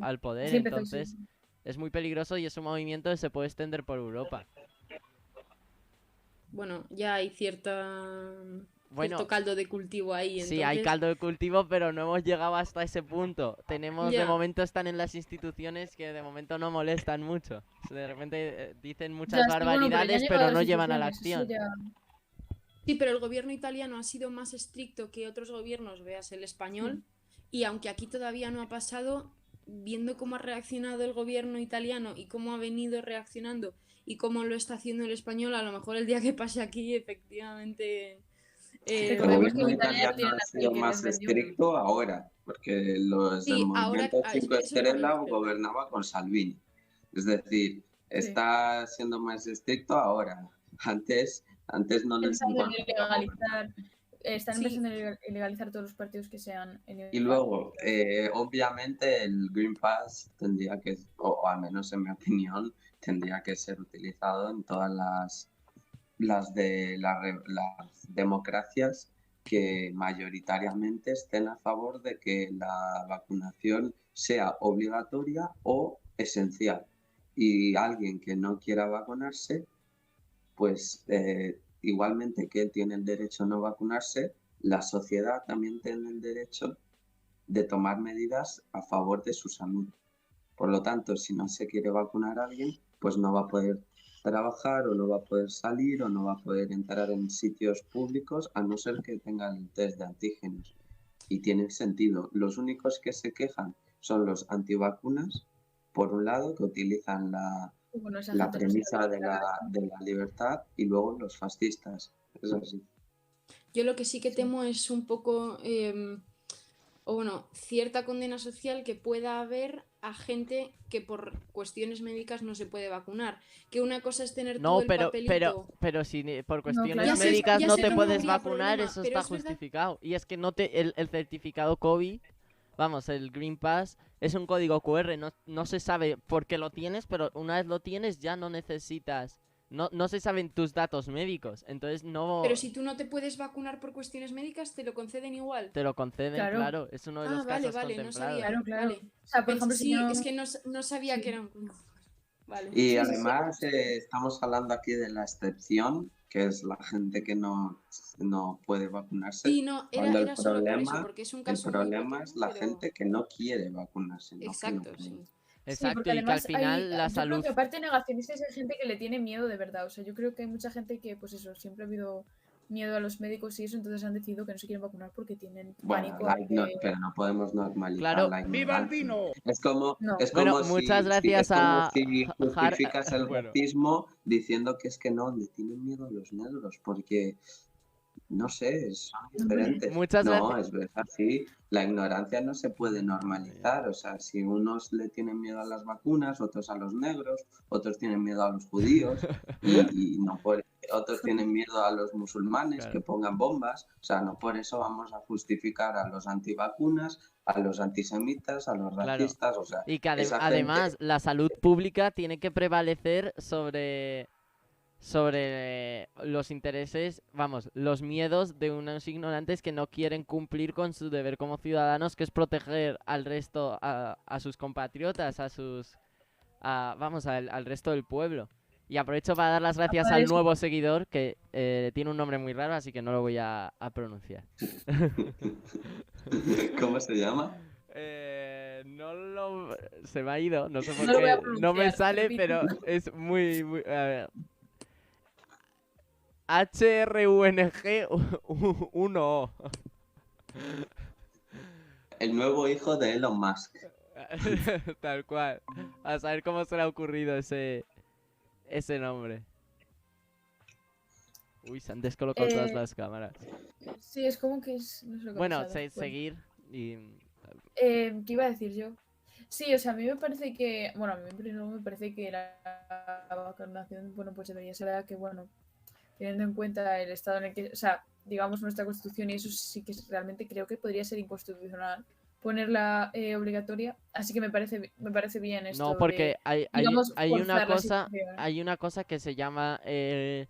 al poder. Entonces es muy peligroso y es un movimiento que se puede extender por Europa. Bueno, ya hay cierto caldo de cultivo ahí. Entonces... Sí, hay caldo de cultivo, pero no hemos llegado hasta ese punto. De momento están en las instituciones que de momento no molestan mucho. De repente dicen muchas barbaridades, pero no llevan a la acción. Sí, pero el gobierno italiano ha sido más estricto que otros gobiernos, veas el español, y aunque aquí todavía no ha pasado, viendo cómo ha reaccionado el gobierno italiano y cómo ha venido reaccionando y cómo lo está haciendo el español, a lo mejor el día que pase aquí, efectivamente... el gobierno italiano ha sido más estricto ahora, porque los del movimiento 5 Estrella gobernaba con Salvini. Es decir, está siendo más estricto ahora. Antes no les importaba. Están empezando a ilegalizar todos los partidos que sean... Y luego, obviamente, el Green Pass tendría que, o al menos en mi opinión, tendría que ser utilizado en todas las democracias que mayoritariamente estén a favor de que la vacunación sea obligatoria o esencial. Y alguien que no quiera vacunarse, pues igualmente que él tiene el derecho a no vacunarse, la sociedad también tiene el derecho de tomar medidas a favor de su salud. Por lo tanto, si no se quiere vacunar a alguien, pues no va a poder trabajar o no va a poder salir o no va a poder entrar en sitios públicos a no ser que tenga el test de antígenos. Y tiene sentido. Los únicos que se quejan son los antivacunas, por un lado, que utilizan la premisa de la libertad, y luego los fascistas. Es así. Yo lo que sí que temo es un poco, cierta condena social que pueda haber a gente que por cuestiones médicas no se puede vacunar. Que una cosa es tener todo el papelito... pero si por cuestiones médicas no te puedes vacunar, eso está justificado. Y es que el certificado COVID, vamos, el Green Pass, es un código QR, no se sabe por qué lo tienes, pero una vez lo tienes ya no necesitas... No se saben tus datos médicos, entonces no... Pero si tú no te puedes vacunar por cuestiones médicas, ¿te lo conceden igual? Te lo conceden, claro. Es uno de los casos contemplados. No sabía. Claro. Vale. O sea, por ejemplo, es que no sabía que era un... Vale. Y además estamos hablando aquí de la excepción, que es la gente que no puede vacunarse. Sí, no, era solo por eso, porque es un caso el problema es la gente que no quiere vacunarse. Exacto, sí. Exacto, sí, y que al final la yo salud... creo que aparte de negacionistas hay gente que le tiene miedo de verdad. O sea, yo creo que hay mucha gente que, pues eso, siempre ha habido miedo a los médicos y eso, entonces han decidido que no se quieren vacunar porque tienen Bueno, pánico a que... pero no podemos normalizar Claro. la ¡Viva el ignorancia. vino! Es como, No. es Bueno, como muchas si, gracias es como a si Har- justificas el bueno. racismo diciendo que es que no, le tienen miedo a los negros, porque, no sé, son diferentes. Muchas No, gracias. es verdad, sí. La ignorancia no se puede normalizar. O sea, si unos le tienen miedo a las vacunas, otros a los negros, otros tienen miedo a los judíos, y no por otros tienen miedo a los musulmanes Claro. que pongan bombas. O sea, no por eso vamos a justificar a los antivacunas, a los antisemitas, a los Claro. racistas. O sea, Y que esa gente- además la salud pública tiene que prevalecer sobre los intereses, vamos, los miedos de unos ignorantes que no quieren cumplir con su deber como ciudadanos, que es proteger al resto, a sus compatriotas, vamos, al resto del pueblo. Y aprovecho para dar las gracias Para al eso- nuevo seguidor, que tiene un nombre muy raro, así que no lo voy a pronunciar. ¿Cómo se llama? Se me ha ido, no sé por No lo voy a qué, no me pronunciar, sale, repito. pero es muy, a ver. HRUNG1O. El nuevo hijo de Elon Musk. Tal cual. A saber cómo se le ha ocurrido ese nombre. Uy, se han descolocado todas las cámaras. Sí, es como que es... No sé lo que ha Bueno, pasado. Bueno. seguir y... ¿Qué iba a decir yo? Sí, o sea, a mí me parece que... Bueno, a mí primero me parece que la vacunación, bueno, pues debería ser la que, bueno, teniendo en cuenta el estado en el que... O sea, digamos, nuestra constitución y eso sí que realmente creo que podría ser inconstitucional ponerla obligatoria. Así que me parece bien esto No, porque de, hay digamos, una forzar la cosa, situación. hay una cosa que se llama el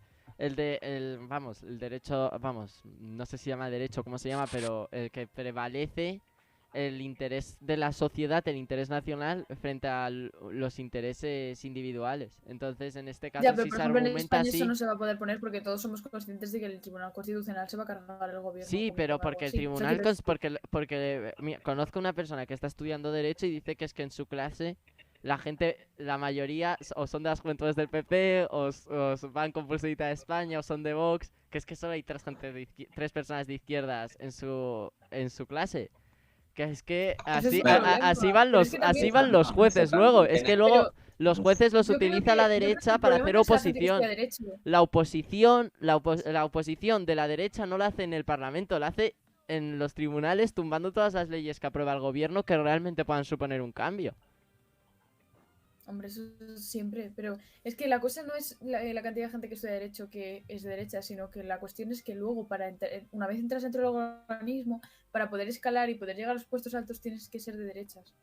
derecho, vamos, no sé si se llama derecho, cómo se llama, pero el que prevalece el interés de la sociedad, el interés nacional frente a los intereses individuales. Entonces, en este caso, Ya, pero si por se ejemplo en argumenta España así, eso no se va a poder poner porque todos somos conscientes de que el Tribunal Constitucional se va a cargar el gobierno. sí, como pero con algo porque el así. O sea, tribunal, quiero decir, porque mira, conozco una persona que está estudiando Derecho y dice que es que en su clase la mayoría o son de las juventudes del PP, o van con pulserita de España, o son de Vox, que es que solo hay tres personas de izquierdas en su clase. Que es que Eso es así, un problema, así van pero es que así también- van los jueces luego. Es que luego Pero los jueces los yo creo utiliza que- la yo creo que derecha el para problema hacer no es la gente que oposición. estudia derecho. La oposición de la derecha no la hace en el Parlamento, la hace en los tribunales tumbando todas las leyes que aprueba el gobierno que realmente puedan suponer un cambio. Hombre, eso siempre, pero es que la cosa no es la cantidad de gente que estudia derecho que es de derecha, sino que la cuestión es que luego, una vez entras dentro del organismo, para poder escalar y poder llegar a los puestos altos tienes que ser de derechas.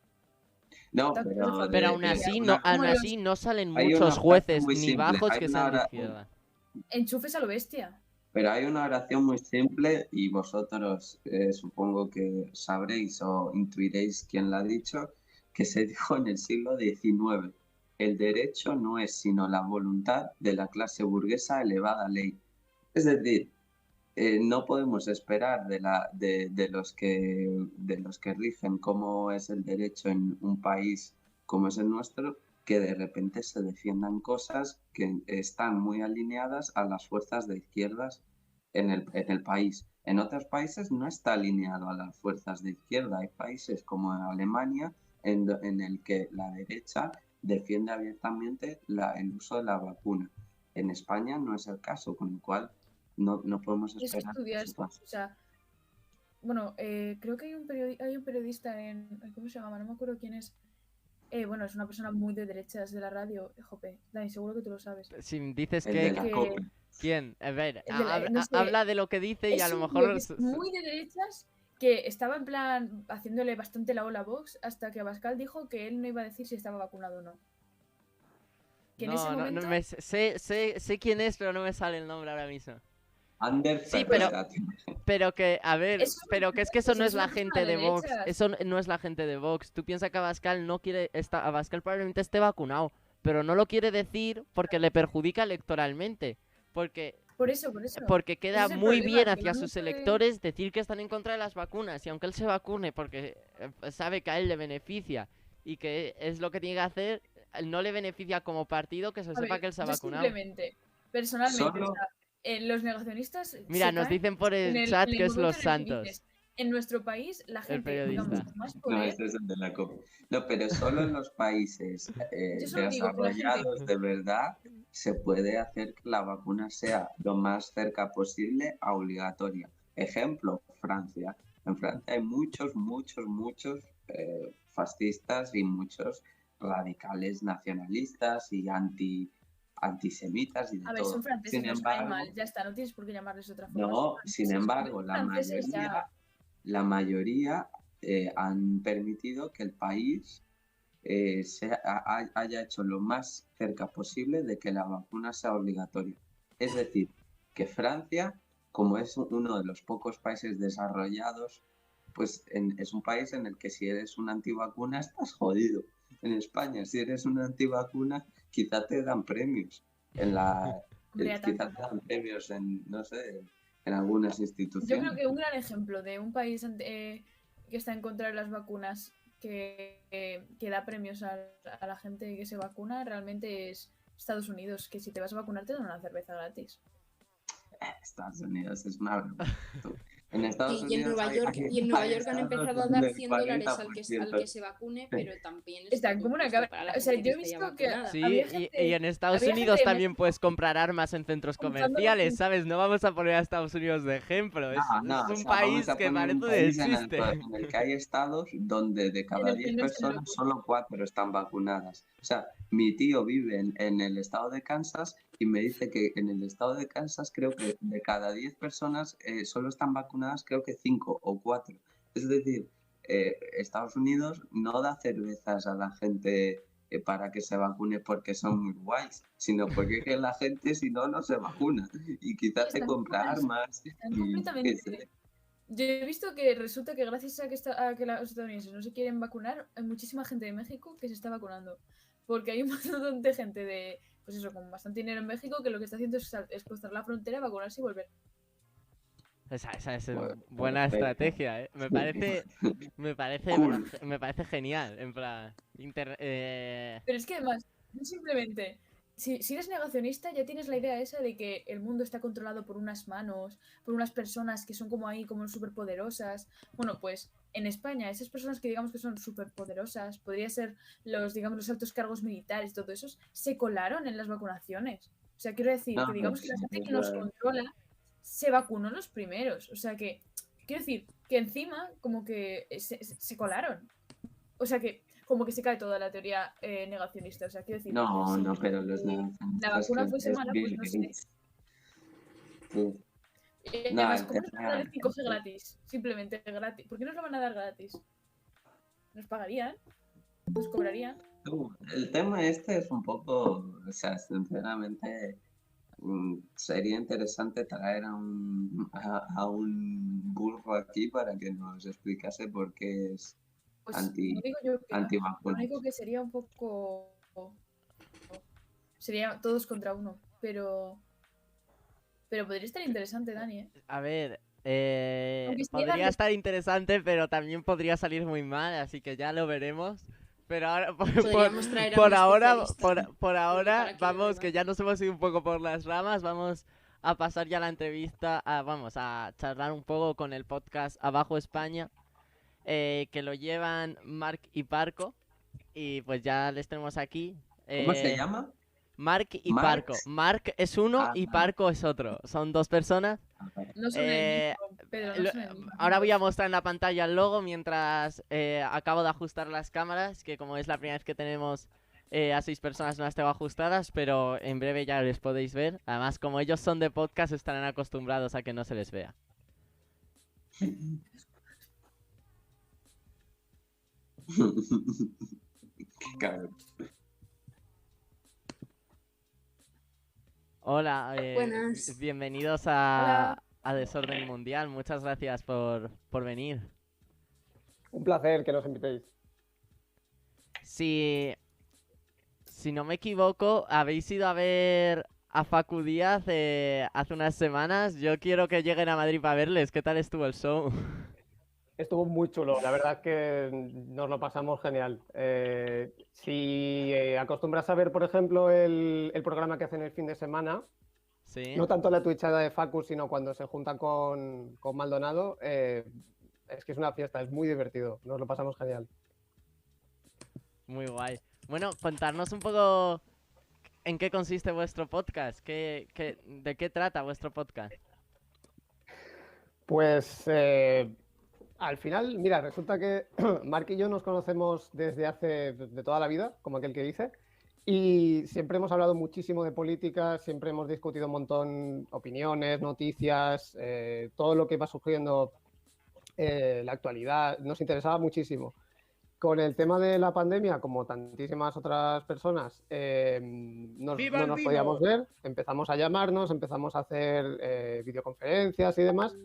No, Tanto pero, hace Pero de- aún de- así una- aún como los así no salen hay una muchos frase jueces muy ni simple, bajos hay que una sean de oración. izquierda. enchufes a lo bestia. Pero hay una oración muy simple y vosotros supongo que sabréis o intuiréis quién la ha dicho, que se dijo en el siglo XIX. El derecho no es sino la voluntad de la clase burguesa elevada a ley. Es decir, no podemos esperar de los que rigen cómo es el derecho en un país como es el nuestro, que de repente se defiendan cosas que están muy alineadas a las fuerzas de izquierdas en el país. En otros países no está alineado a las fuerzas de izquierda. Hay países como Alemania en el que la derecha defiende abiertamente el uso de la vacuna. En España no es el caso, con lo cual no podemos Es que esperar que estudiar, eso pase. o sea, bueno, creo que hay un periodista en, ¿cómo se llama? No me acuerdo quién es. Bueno, es una persona muy de derechas de la radio, jope. Dani, seguro que tú lo sabes. Si dices El que... de la que- COPE. ¿Quién? A ver, El de la- no sé, habla de lo que dice y Es a lo un mejor... tío que es muy de derechas que estaba en plan haciéndole bastante la ola a Vox hasta que Abascal dijo que él no iba a decir si estaba vacunado o no. Que en ese momento... sé quién es, pero no me sale el nombre ahora mismo. Ander Sí, pero- Ferreira. Pero que, a ver, Eso pero que es que eso no es es la una persona gente de de Vox. derechas. Eso no es la gente de Vox. Tú piensas que Abascal no quiere... Abascal probablemente esté vacunado, pero no lo quiere decir porque le perjudica electoralmente. Por eso. Porque queda Ese es el muy problema, bien que hacia no sus se- electores decir que están en contra de las vacunas. Y aunque él se vacune porque sabe que a él le beneficia y que es lo que tiene que hacer, no le beneficia como partido que se A sepa ver, que él se ha yo vacunado. simplemente, personalmente, Solo- o sea, los negacionistas Mira, se nos caen dicen por en el chat en el que es momento los en el que santos. dices, en nuestro país, la gente, digamos, periodista. con más No, poder. este es el de la COP. No, pero solo en los países Yo solo digo que la gente. desarrollados de verdad se puede hacer que la vacuna sea lo más cerca posible a obligatoria. Ejemplo, Francia. En Francia hay muchos fascistas y muchos radicales nacionalistas y antisemitas y de A ver, todo. son franceses, Sin nos caen embargo, mal. Ya está, no tienes por qué llamarles de otra forma. no, Son sin franceses. embargo, Franceses ya. la mayoría han permitido que el país haya hecho lo más cerca posible de que la vacuna sea obligatoria. Es decir, que Francia, como es uno de los pocos países desarrollados, pues es un país en el que si eres un antivacuna estás jodido. En España, si eres un antivacuna, quizá te dan premios. Hombre, ya Quizá tanto. te dan premios en, no sé, en algunas Yo instituciones. creo que un gran ejemplo de un país que está en contra de las vacunas, que da premios a la gente que se vacuna, realmente es Estados Unidos, que si te vas a vacunar te dan una cerveza gratis. Estados Unidos es una vergüenza. En Estados Y en Unidos Nueva York, hay y en Nueva York han estados empezado a donde dar el 100 dólares al 40%. que se vacune, pero también Están todo como una puesto cabra. para la O sea, gente yo he que esté ya visto que vacunada. Sí, había y gente- en Estados había Unidos gente de también México puedes comprar armas en centros comprando comerciales, vacunas. ¿sabes? No vamos a poner a Estados Unidos de ejemplo. Es No, o un sea, vamos país a que poner un parece de país en chiste. el que hay estados donde de en cada el que 10 no estén personas locos. solo 4 están vacunadas. O sea, mi tío vive en el estado de Kansas y me dice que en el estado de Kansas creo que de cada 10 personas solo están vacunadas creo que 5 o 4. Es decir, Estados Unidos no da cervezas a la gente para que se vacune porque son muy guays, sino porque que la gente si no, no se vacuna y quizás te Están compra armas Están y qué completamente. sé. Yo he visto que resulta que gracias a que los estadounidenses no se quieren vacunar, hay muchísima gente de México que se está vacunando. Porque hay un montón de gente de, pues eso, con bastante dinero en México que lo que está haciendo es cruzar la frontera, vacunarse y volver. Esa es Bueno, buena perfecto. estrategia, ¿eh? Cool. Me parece genial. En plan, Pero es que además, no simplemente, si eres negacionista ya tienes la idea esa de que el mundo está controlado por unas manos, por unas personas que son como ahí, como superpoderosas. Bueno, pues en España, esas personas que digamos que son superpoderosas, podría ser digamos, los altos cargos militares, todo eso, se colaron en las vacunaciones. O sea, quiero decir, No, que digamos que la sí, gente es que nos verdad. controla se vacunó los primeros. O sea que, quiero decir, que encima como que se colaron. O sea que como que se cae toda la teoría negacionista. O sea, quiero decir, No, si no, pero los la negacionistas vacuna creo que fuese es mala, pues Bill no sé. Gates. Sí. No, Además, el ¿cómo nos van a dar el tema, 5G gratis? Simplemente gratis. ¿Por qué nos lo van a dar gratis? ¿Nos pagarían? ¿Nos cobrarían? el tema este es un poco, o sea, sinceramente, sería interesante traer a un burro aquí para que nos explicase por qué es Pues no digo yo que no. Lo antivacunas. único que sería un poco... Sería todos contra uno. Pero podría estar interesante, Dani, ¿eh? a ver, Aunque sería podría darle- estar interesante, pero también podría salir muy mal, así que ya lo veremos. Pero ahora, Podríamos traer a por un ahora, especialista por ahora, para que lo vamos, que debata. ya nos hemos ido un poco por las ramas, vamos a pasar ya la entrevista, vamos a charlar un poco con el podcast Abajo España, que lo llevan Marc y Parco, y pues ya les tenemos aquí. ¿Cómo se llama? Marc y Marx. Parco. Marc es uno y Parco es otro. Son dos personas. No son el mismo, Pedro, no son el mismo. Ahora voy a mostrar en la pantalla el logo mientras acabo de ajustar las cámaras, que como es la primera vez que tenemos a 6 personas no las tengo ajustadas, pero en breve ya les podéis ver. Además, como ellos son de podcast, estarán acostumbrados a que no se les vea. Cabrón. Hola, Buenas. bienvenidos Hola. a Desorden Mundial. Muchas gracias por venir. Un placer que nos invitéis. Si no me equivoco, habéis ido a ver a Facu Díaz hace unas semanas. Yo quiero que lleguen a Madrid para verles. ¿Qué tal estuvo el show? Estuvo muy chulo, la verdad que nos lo pasamos genial. Si acostumbras a ver, por ejemplo, el programa que hacen el fin de semana, Sí. No tanto la twitchada de Facu, sino cuando se junta con Maldonado. Es que es una fiesta, es muy divertido. Nos lo pasamos genial. Muy guay. Bueno, contarnos un poco en qué consiste vuestro podcast. ¿De qué trata vuestro podcast? Pues al final, mira, resulta que Marc y yo nos conocemos desde hace de toda la vida, como aquel que dice, y siempre hemos hablado muchísimo de política, siempre hemos discutido un montón opiniones, noticias, todo lo que va surgiendo, la actualidad, nos interesaba muchísimo. Con el tema de la pandemia, como tantísimas otras personas, no nos podíamos ver, empezamos a llamarnos, empezamos a hacer videoconferencias y demás,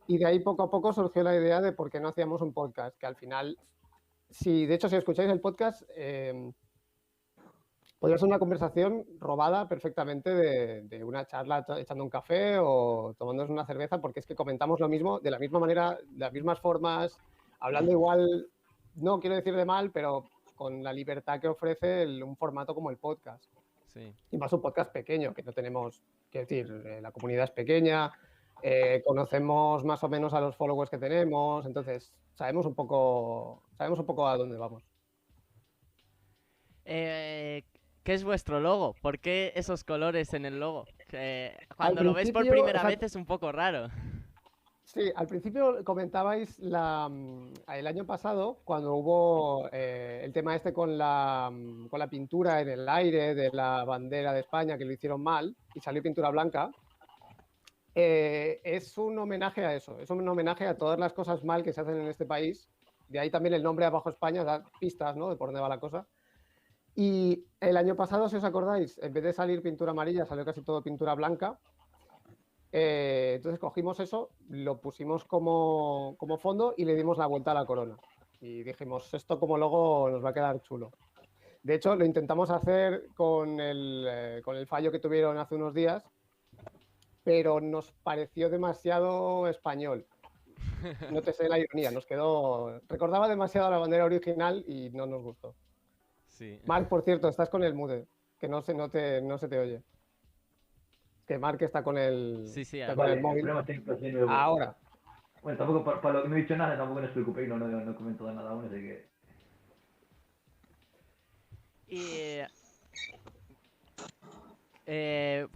y de ahí poco a poco surgió la idea de por qué no hacíamos un podcast, que al final, de hecho, si escucháis el podcast, podría ser una conversación robada perfectamente de una charla echando un café o tomándonos una cerveza, porque es que comentamos lo mismo, de la misma manera, de las mismas formas, hablando igual, no quiero decir de mal, pero con la libertad que ofrece un formato como el podcast. Sí. Y más un podcast pequeño, que no tenemos, quiero decir, la comunidad es pequeña, conocemos más o menos a los followers que tenemos, entonces sabemos un poco a dónde vamos. ¿Qué es vuestro logo? ¿Por qué esos colores en el logo? Que cuando lo ves por principio, primera o sea, vez es un poco raro. Sí, al principio comentabais el año pasado, cuando hubo el tema este con la pintura en el aire de la bandera de España, que lo hicieron mal y salió pintura blanca. Es un homenaje a eso, es un homenaje a todas las cosas mal que se hacen en este país. De ahí también el nombre Abajo España, da pistas, ¿no?, de por dónde va la cosa. Y el año pasado, si os acordáis, en vez de salir pintura amarilla, salió casi todo pintura blanca. Entonces cogimos eso, lo pusimos como fondo y le dimos la vuelta a la corona. Y dijimos, esto como logo nos va a quedar chulo. De hecho, lo intentamos hacer con el fallo que tuvieron hace unos días, pero nos pareció demasiado español. No te sé la ironía, recordaba demasiado a la bandera original y no nos gustó. Sí. Marc, por cierto, estás con el mute, que no se te oye. Que Marc está con el, Sí, sí, está con el móvil. Ahora. Bueno, tampoco para lo que no he dicho nada, tampoco os preocupéis, no he comentado nada aún, así que...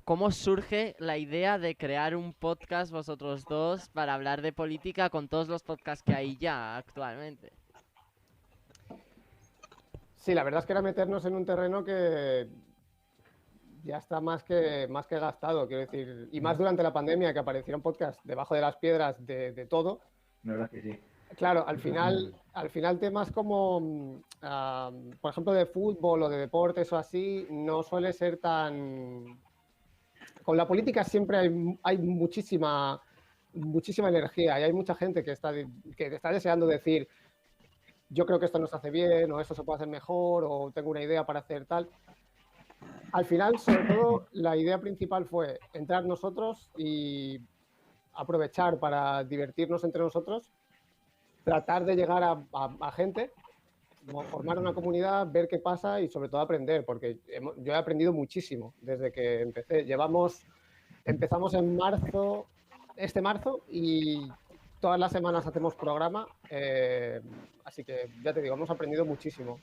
¿Cómo surge la idea de crear un podcast vosotros dos para hablar de política con todos los podcasts que hay ya actualmente? Sí, la verdad es que era meternos en un terreno que ya está más que gastado, quiero decir, y más durante la pandemia, que aparecieron podcasts debajo de las piedras de todo. La verdad es que sí. Claro, al final temas como, por ejemplo, de fútbol o de deportes o así, no suele ser tan... Con la política siempre hay muchísima energía y hay mucha gente que está deseando decir, yo creo que esto no se hace bien, o esto se puede hacer mejor, o tengo una idea para hacer tal. Al final, sobre todo, la idea principal fue entrar nosotros y aprovechar para divertirnos entre nosotros, tratar de llegar a gente, formar una comunidad, ver qué pasa y sobre todo aprender, porque yo he aprendido muchísimo desde que empecé. Empezamos en este marzo, y todas las semanas hacemos programa, así que ya te digo, hemos aprendido muchísimo.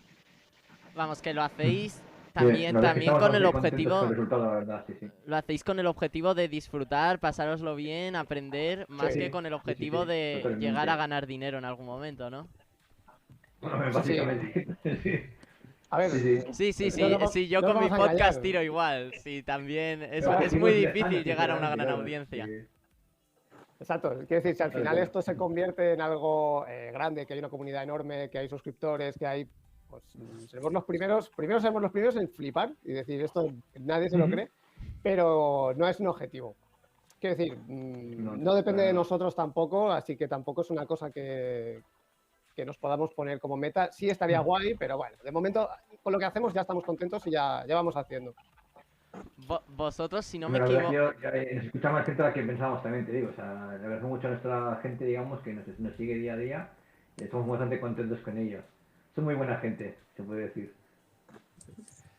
Vamos, que lo hacéis también con el objetivo... Con el resultado, la verdad, sí. Lo hacéis con el objetivo de disfrutar, pasároslo bien, aprender, más que con el objetivo de totalmente. llegar a ganar dinero en algún momento, ¿no? Bueno, básicamente, sí. A ver, Sí, yo con mi podcast tiro igual. Sí, también es muy difícil llegar a una gran audiencia. Exacto, quiero decir, si al final esto se convierte en algo grande, que hay una comunidad enorme, que hay suscriptores, que hay, pues seremos los primeros en flipar y decir, esto nadie se lo cree, pero no es un objetivo. Quiero decir, no depende de nosotros tampoco, así que tampoco es una cosa que nos podamos poner como meta. Sí estaría guay, pero bueno, de momento con lo que hacemos ya estamos contentos y ya vamos haciendo. Vosotros, si no me Bueno, equivoco... nos escucha más gente de la que pensábamos también, te digo. O sea, le agradezco mucho a nuestra gente, digamos, que nos sigue día a día. Y estamos bastante contentos con ellos. Son muy buena gente, se puede decir.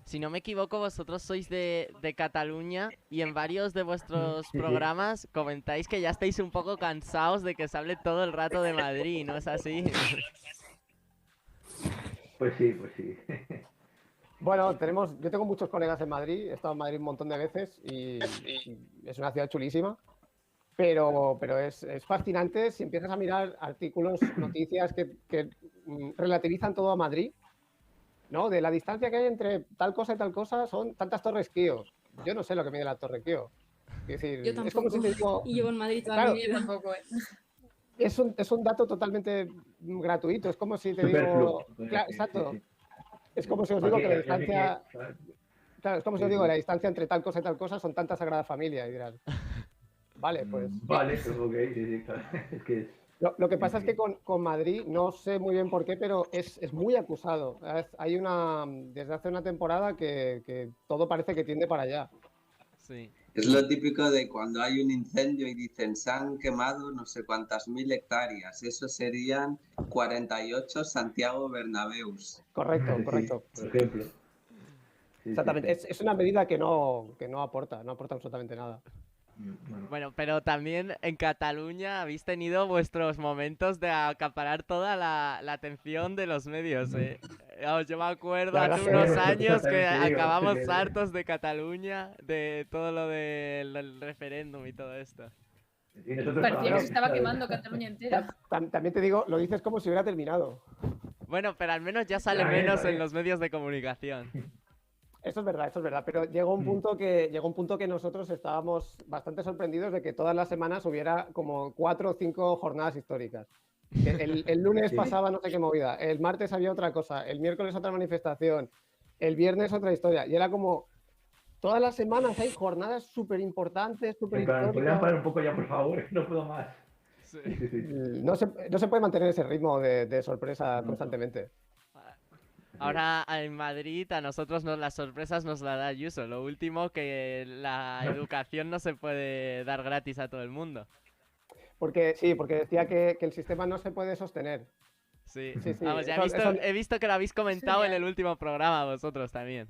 Si no me equivoco, vosotros sois de Cataluña y en varios de vuestros Sí, sí. programas comentáis que ya estáis un poco cansados de que se hable todo el rato de Madrid, ¿no es así? Pues sí, pues sí. Bueno, yo tengo muchos colegas en Madrid, he estado en Madrid un montón de veces y es una ciudad chulísima, pero es fascinante si empiezas a mirar artículos, noticias que relativizan todo a Madrid, ¿no? De la distancia que hay entre tal cosa y tal cosa son tantas torres Kio. Yo no sé lo que mide la torre Kio. Es decir, Yo es como tampoco. si te digo, Y llevo en Madrid toda Claro, mi Yo vida. tampoco, ¿eh? es un dato totalmente gratuito, es como si te Superfluo. digo, claro, Sí, exacto, sí. es como si os ¿Para digo qué? que la Ya sé distancia, ¿sabes? claro, es como si Sí, os digo sí. que la distancia entre tal cosa y tal cosa son tanta Sagrada Familia y dirás, vale, pues Vale, pues ok, sí, sí, claro. Es que es. lo que pasa es que con Madrid, no sé muy bien por qué, pero es muy acusado. Hay desde hace una temporada que todo parece que tiende para allá. Sí. Es lo típico de cuando hay un incendio y dicen se han quemado no sé cuántas mil hectáreas. Eso serían 48 Santiago Bernabéus. Correcto, Sí, correcto. por ejemplo. Sí, Exactamente. sí. Es una medida que no aporta absolutamente nada. Bueno. Bueno, pero también en Cataluña habéis tenido vuestros momentos de acaparar toda la atención de los medios, ¿eh? Vamos, yo me acuerdo La verdad hace es que- unos Bueno, años que también te digo, acabamos que- hartos de Cataluña, de todo lo del referéndum y todo esto. Y nosotros Parecía que también, se estaba ¿sabes? quemando Cataluña entera. También te digo, lo dices como si hubiera terminado. Bueno, pero al menos ya sale También, menos en también. los medios de comunicación. Eso es verdad, pero llegó un punto que nosotros estábamos bastante sorprendidos de que todas las semanas hubiera como 4 o 5 jornadas históricas. Que el lunes Sí. pasaba no sé qué movida, el martes había otra cosa, el miércoles otra manifestación, el viernes otra historia. Y era como, todas las semanas hay jornadas súper importantes, súper En plan, ¿podrían históricas. parar un poco ya, por favor? No puedo más. Sí. Sí, sí. No se puede mantener ese ritmo de sorpresa No. constantemente. Ahora en Madrid a nosotros las sorpresas nos las da Ayuso. Lo último que la educación no se puede dar gratis a todo el mundo. Porque decía que el sistema no se puede sostener. Sí. Sí, sí, Vamos, ya eso- he visto que lo habéis comentado en Genial. el último programa vosotros también.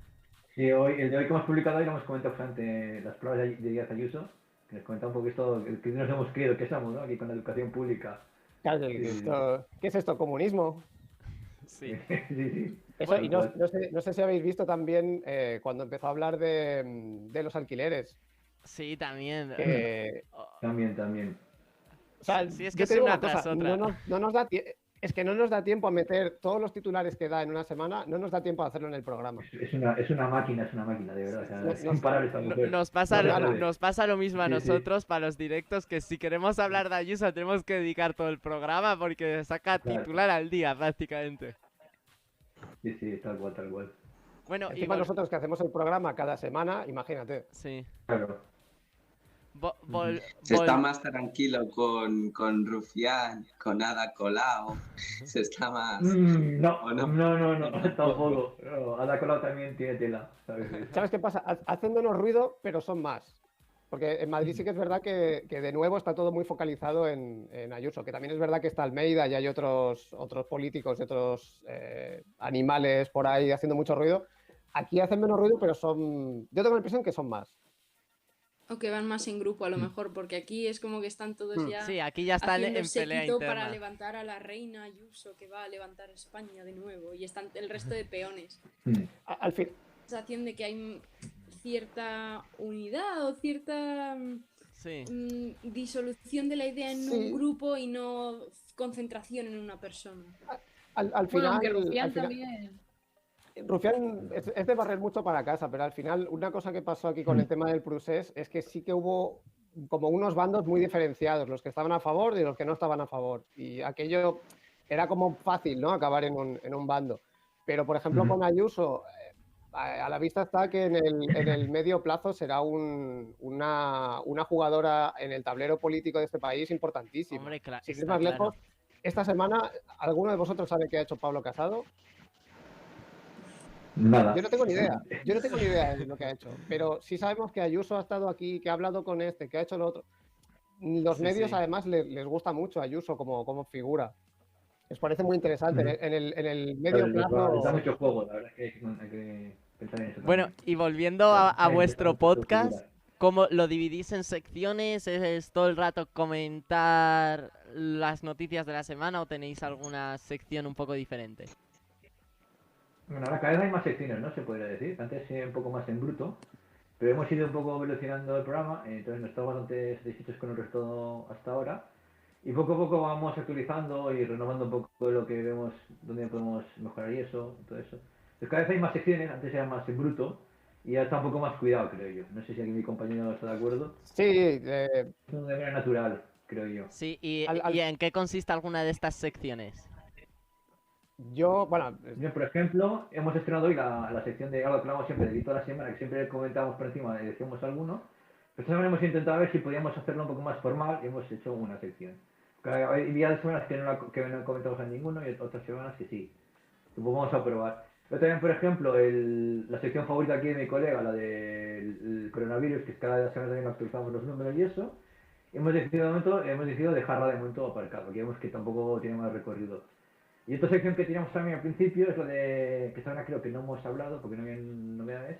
Sí, el de hoy que hemos publicado hoy lo hemos comentado bastante las pruebas de Díaz Ayuso, que nos comenta un poco esto, que nos hemos creído que somos, ¿no? Aquí con la educación pública. Claro, Sí. ¿qué es esto? ¿Comunismo? Sí. Sí, sí. Eso, Bueno, y no sé si habéis visto también cuando empezó a hablar de los alquileres. Sí, también. que- Oh, También. o sea, Sí, es que yo es te digo una cosa, tras otra. no nos da es que no nos da tiempo a meter todos los titulares que da en una semana, no nos da tiempo a hacerlo en el programa. Es una máquina, de verdad. O sea, No- es no- imparable esta No- mujer. nos pasa, No, claro. nos pasa lo mismo a Sí, sí. nosotros para los directos, que si queremos hablar de Ayuso tenemos que dedicar todo el programa porque saca Claro. titular al día prácticamente. Sí, tal cual. Bueno, y Encima nosotros que hacemos el programa cada semana, imagínate. sí. Claro. Se está más tranquilo con Rufián, con Ada Colau. Se está más. No, ¿O no? no, tampoco. No, Ada Colau también tiene tela, ¿sabes? ¿Sabes qué pasa? Hacen menos ruido, pero son más. Porque en Madrid sí que es verdad que de nuevo está todo muy focalizado en Ayuso, que también es verdad que está Almeida y hay otros políticos y otros animales por ahí haciendo mucho ruido. Aquí hacen menos ruido, pero son. Yo tengo la impresión que son más. O que van más en grupo a lo mejor, porque aquí es como que están todos ya Sí, aquí ya están haciendo en pelea séquito para interna. levantar a la reina Ayuso, que va a levantar España de nuevo, y están el resto de peones. Al fin. Sensación de que hay cierta unidad o cierta Sí. disolución de la idea en Sí. un grupo y no concentración en una persona. Al Bueno, final. aunque Rufián al final- también. Rufián es de barrer mucho para casa, pero al final una cosa que pasó aquí con el tema del procés es que sí que hubo como unos bandos muy diferenciados, los que estaban a favor y los que no estaban a favor. Y aquello era como fácil, ¿no? Acabar en un bando. Pero, por ejemplo, con Ayuso, a la vista está que en el medio plazo será una jugadora en el tablero político de este país importantísima. Hombre, Sin ir está más claro. lejos, esta semana, ¿alguno de vosotros sabe qué ha hecho Pablo Casado? Nada. Yo no tengo ni idea de lo que ha hecho, pero sí sabemos que Ayuso ha estado aquí, que ha hablado con este, que ha hecho lo otro. Los Sí, medios sí. además les gusta mucho Ayuso como figura. Les parece muy interesante. En el medio Les da plazo, mucho juego, la verdad que pensar en eso Bueno, también. y volviendo a Pensar en vuestro pensar en podcast, figuras. ¿cómo lo dividís en secciones? ¿Es todo el rato comentar las noticias de la semana o tenéis alguna sección un poco diferente? Bueno, ahora cada vez hay más secciones, ¿no? Se podría decir. Antes un poco más en bruto, pero hemos ido un poco evolucionando el programa, entonces no estamos bastante satisfechos con el resto hasta ahora. Y poco a poco vamos actualizando y renovando un poco lo que vemos, dónde podemos mejorar y eso, todo eso. Entonces cada vez hay más secciones, antes era más en bruto, y ya está un poco más cuidado, creo yo. No sé si aquí mi compañero está de acuerdo. Sí, Es de manera natural, creo yo. Sí, ¿y, al- y al- en qué consiste alguna de estas secciones? bueno, Yo, por ejemplo, hemos estrenado hoy la sección de algo que hablamos siempre de toda la semana, que siempre comentábamos por encima y decíamos alguno. Pero esta semana hemos intentado ver si podíamos hacerlo un poco más formal y hemos hecho una sección. Hay días de semanas que no comentamos a ninguno y otras semanas que sí. Pues vamos a probar. Yo también, por ejemplo, la sección favorita aquí de mi colega, la del coronavirus, que cada semana también actualizamos los números y eso, hemos decidido dejarla de momento aparcada, porque vemos que tampoco tiene más recorrido. Y otra sección que teníamos también al principio es la de, que esta semana creo que no hemos hablado, porque no había novedades,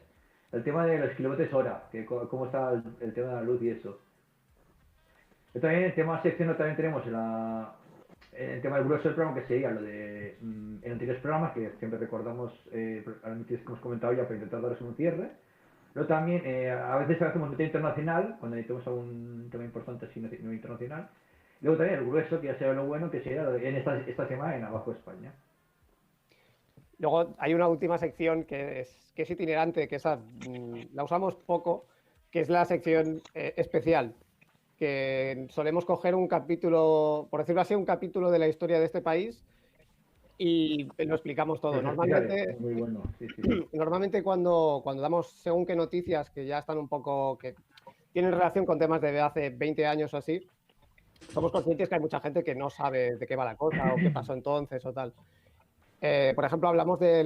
el tema de los kilovatios hora, que cómo está el tema de la luz y eso. Yo también, el tema sección también tenemos el tema del grueso del programa, que sería lo de en anteriores programas, que siempre recordamos, a los que hemos comentado ya, para intentar daros un cierre. Luego también, a veces hacemos noticia internacional, cuando necesitamos algún tema importante así, no internacional. Luego también el grueso, que ya sea lo bueno, que sería en esta semana en Abajo España. luego hay una última sección que es itinerante, que esa la usamos poco, que es la sección especial, que solemos coger un capítulo, por decirlo así, un capítulo de la historia de este país y lo explicamos todo. Los especiales, Normalmente, muy bueno, sí, sí. normalmente cuando damos según qué noticias que ya están un poco, que tienen relación con temas de hace 20 años o así, somos conscientes que hay mucha gente que no sabe de qué va la cosa o qué pasó entonces o tal. Por ejemplo, hablamos de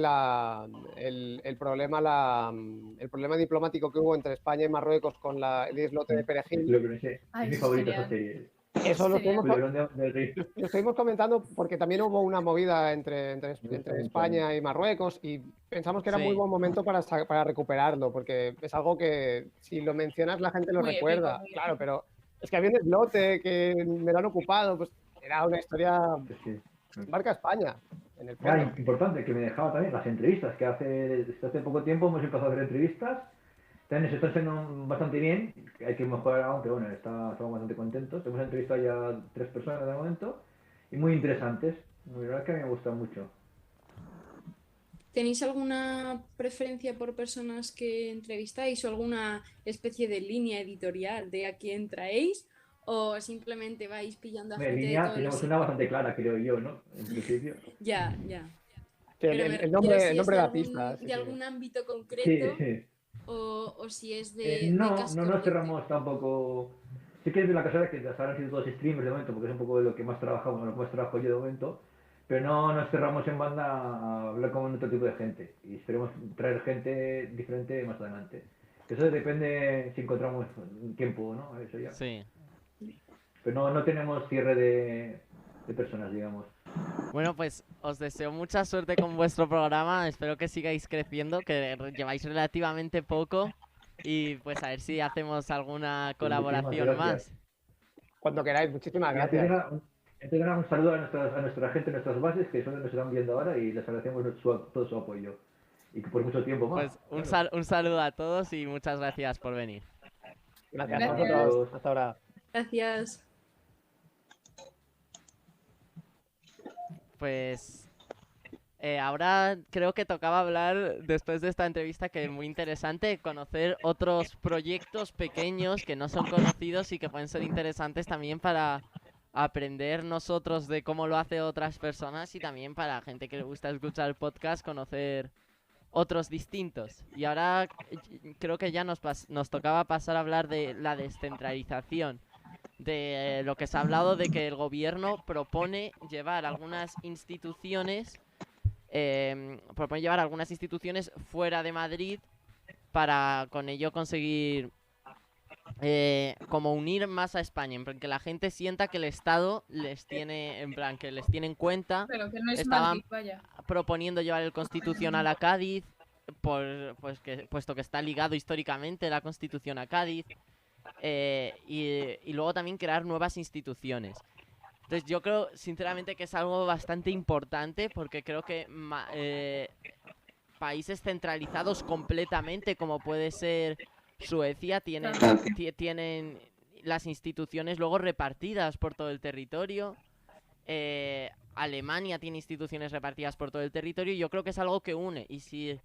el problema diplomático que hubo entre España y Marruecos con el islote de Perejil. Lo que sé, Ay, es mi eso es favorita esa genial. serie. Eso lo Genial. estuvimos, Del Rey. lo estuvimos comentando porque también hubo una movida entre Me gusta mucho España y Marruecos y pensamos que era muy Sí. buen momento para recuperarlo, porque es algo que si lo mencionas la gente lo Muy épico, recuerda. muy Claro, épico. pero es que había un islote que me lo han ocupado, pues era una historia Sí. marca España, en el Ah, fondo. importante, que me dejaba también las entrevistas, que hace poco tiempo hemos empezado a hacer entrevistas. También se están haciendo bastante bien, hay que mejorar aún, pero bueno, estamos bastante contentos. Hemos entrevistado ya 3 personas de momento y muy interesantes. La verdad es que a mí me gusta mucho. ¿Tenéis alguna preferencia por personas que entrevistáis o alguna especie de línea editorial de a quién traéis? ¿O simplemente vais pillando a En gente de línea todos tenemos los... una bastante clara, creo yo, ¿no? En principio. Ya, ya. Sí, Pero me el refiero nombre, si el es nombre de da algún, pistas. de algún ámbito Sí, concreto sí. o si es de No caso nos concreto. cerramos tampoco. Sí que es de la casualidad que hasta ahora han sido todos streamers de momento, porque es un poco de lo que más trabajamos, lo que más trabajo yo de momento. Pero no nos cerramos en banda a hablar con otro tipo de gente. Y esperemos traer gente diferente más adelante. Eso depende si encontramos tiempo, ¿no? Eso ya. Sí. Pero no tenemos cierre de personas, digamos. Bueno, pues os deseo mucha suerte con vuestro programa. Espero que sigáis creciendo, que lleváis relativamente poco. Y pues a ver si hacemos alguna Pues muchísimas colaboración gracias. más. Cuando queráis, muchísimas Y antes de gracias. nada, un saludo a nuestra gente, a nuestras bases, que son los que nos están viendo ahora, y les agradecemos todo su apoyo. Y que por mucho tiempo más. Pues claro. un saludo a todos y muchas gracias por venir. Gracias a Gracias. vosotros. Hasta ahora. Gracias. Pues ahora creo que tocaba hablar, después de esta entrevista, que es muy interesante, conocer otros proyectos pequeños que no son conocidos y que pueden ser interesantes también para aprender nosotros de cómo lo hace otras personas y también para gente que le gusta escuchar el podcast, conocer otros distintos. Y ahora creo que ya nos tocaba pasar a hablar de la descentralización, de lo que se ha hablado de que el gobierno propone llevar algunas instituciones fuera de Madrid para con ello conseguir como unir más a España, en plan que la gente sienta que el Estado les tiene, en plan que les tiene en cuenta. Pero que no es Estaban Madrid, vaya. proponiendo llevar el Constitucional a Cádiz, puesto que está ligado históricamente la Constitución a Cádiz, y luego también crear nuevas instituciones. Entonces yo creo sinceramente que es algo bastante importante, porque creo que países centralizados completamente, como puede ser Suecia, tienen las instituciones luego repartidas por todo el territorio. Alemania tiene instituciones repartidas por todo el territorio, y yo creo que es algo que une. Y si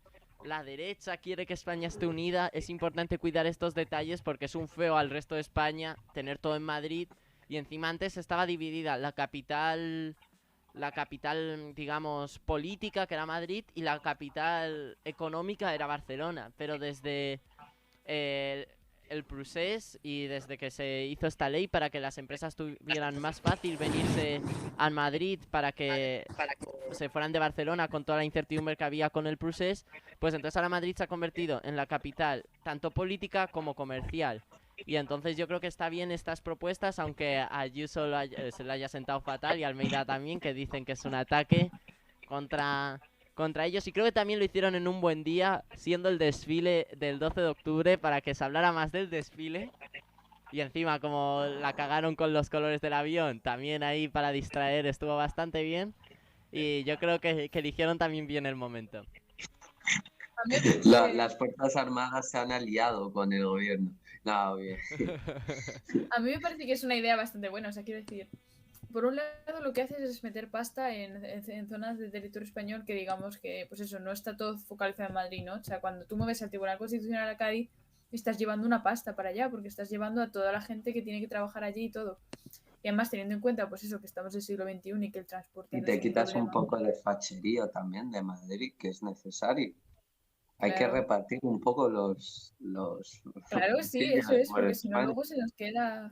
la derecha quiere que España esté unida, es importante cuidar estos detalles, porque es un feo al resto de España tener todo en Madrid, y encima antes estaba dividida la capital, digamos, política, que era Madrid, y la capital económica era Barcelona. Pero desde el procés y desde que se hizo esta ley para que las empresas tuvieran más fácil venirse a Madrid para que se fueran de Barcelona con toda la incertidumbre que había con el procés, pues entonces ahora Madrid se ha convertido en la capital tanto política como comercial. Y entonces yo creo que está bien estas propuestas, aunque a Ayuso se le haya sentado fatal, y a Almeida también, que dicen que es un ataque contra ellos. Y creo que también lo hicieron en un buen día, siendo el desfile del 12 de octubre, para que se hablara más del desfile. Y encima, como la cagaron con los colores del avión, también ahí para distraer estuvo bastante bien. Y yo creo que eligieron también bien el momento. Las Fuerzas Armadas se han aliado con el gobierno. No, bien. A mí me parece que es una idea bastante buena, o sea, quiero decir, por un lado lo que haces es meter pasta en zonas del territorio español que digamos que, pues eso, no está todo focalizado en Madrid, ¿no? O sea, cuando tú mueves al Tribunal Constitucional a Cádiz, estás llevando una pasta para allá, porque estás llevando a toda la gente que tiene que trabajar allí y todo. Y además teniendo en cuenta, pues eso, que estamos en el siglo XXI y que el transporte... Y no te es un quitas un problema. poco de facherío también de Madrid, que es necesario. Hay que Claro. repartir un poco los Claro, sí, eso es, porque si no luego se nos queda...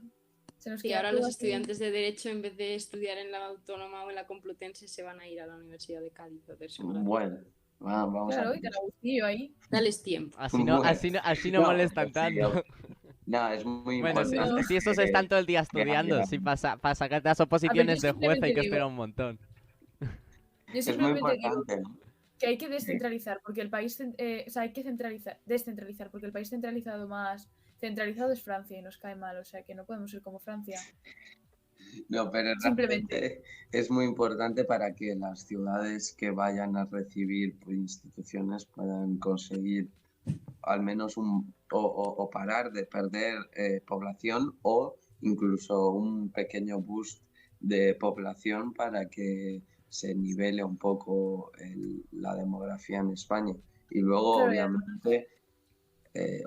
Y ahora todo los así. estudiantes de Derecho, en vez de estudiar en la Autónoma o en la Complutense, se van a ir a la Universidad de Cádiz a hacer su grado. Bueno, vamos Claro, a y te la gustillo ahí. Dales tiempo. Así no No, molestan sí, tanto. No, es muy Bueno, importante. si esos están todo el día estudiando, ya. si para sacarte las oposiciones de juez hay simplemente que digo- esperar un montón. Yo Es muy simplemente digo importante, ¿no? que hay que descentralizar, porque el país, o sea, hay que descentralizar, porque el país centralizado es Francia y nos cae mal, o sea, que no podemos ser como Francia. No, pero Simplemente. realmente es muy importante para que las ciudades que vayan a recibir instituciones puedan conseguir al menos o parar de perder población, o incluso un pequeño boost de población para que se nivele un poco la demografía en España. Y luego, Claro,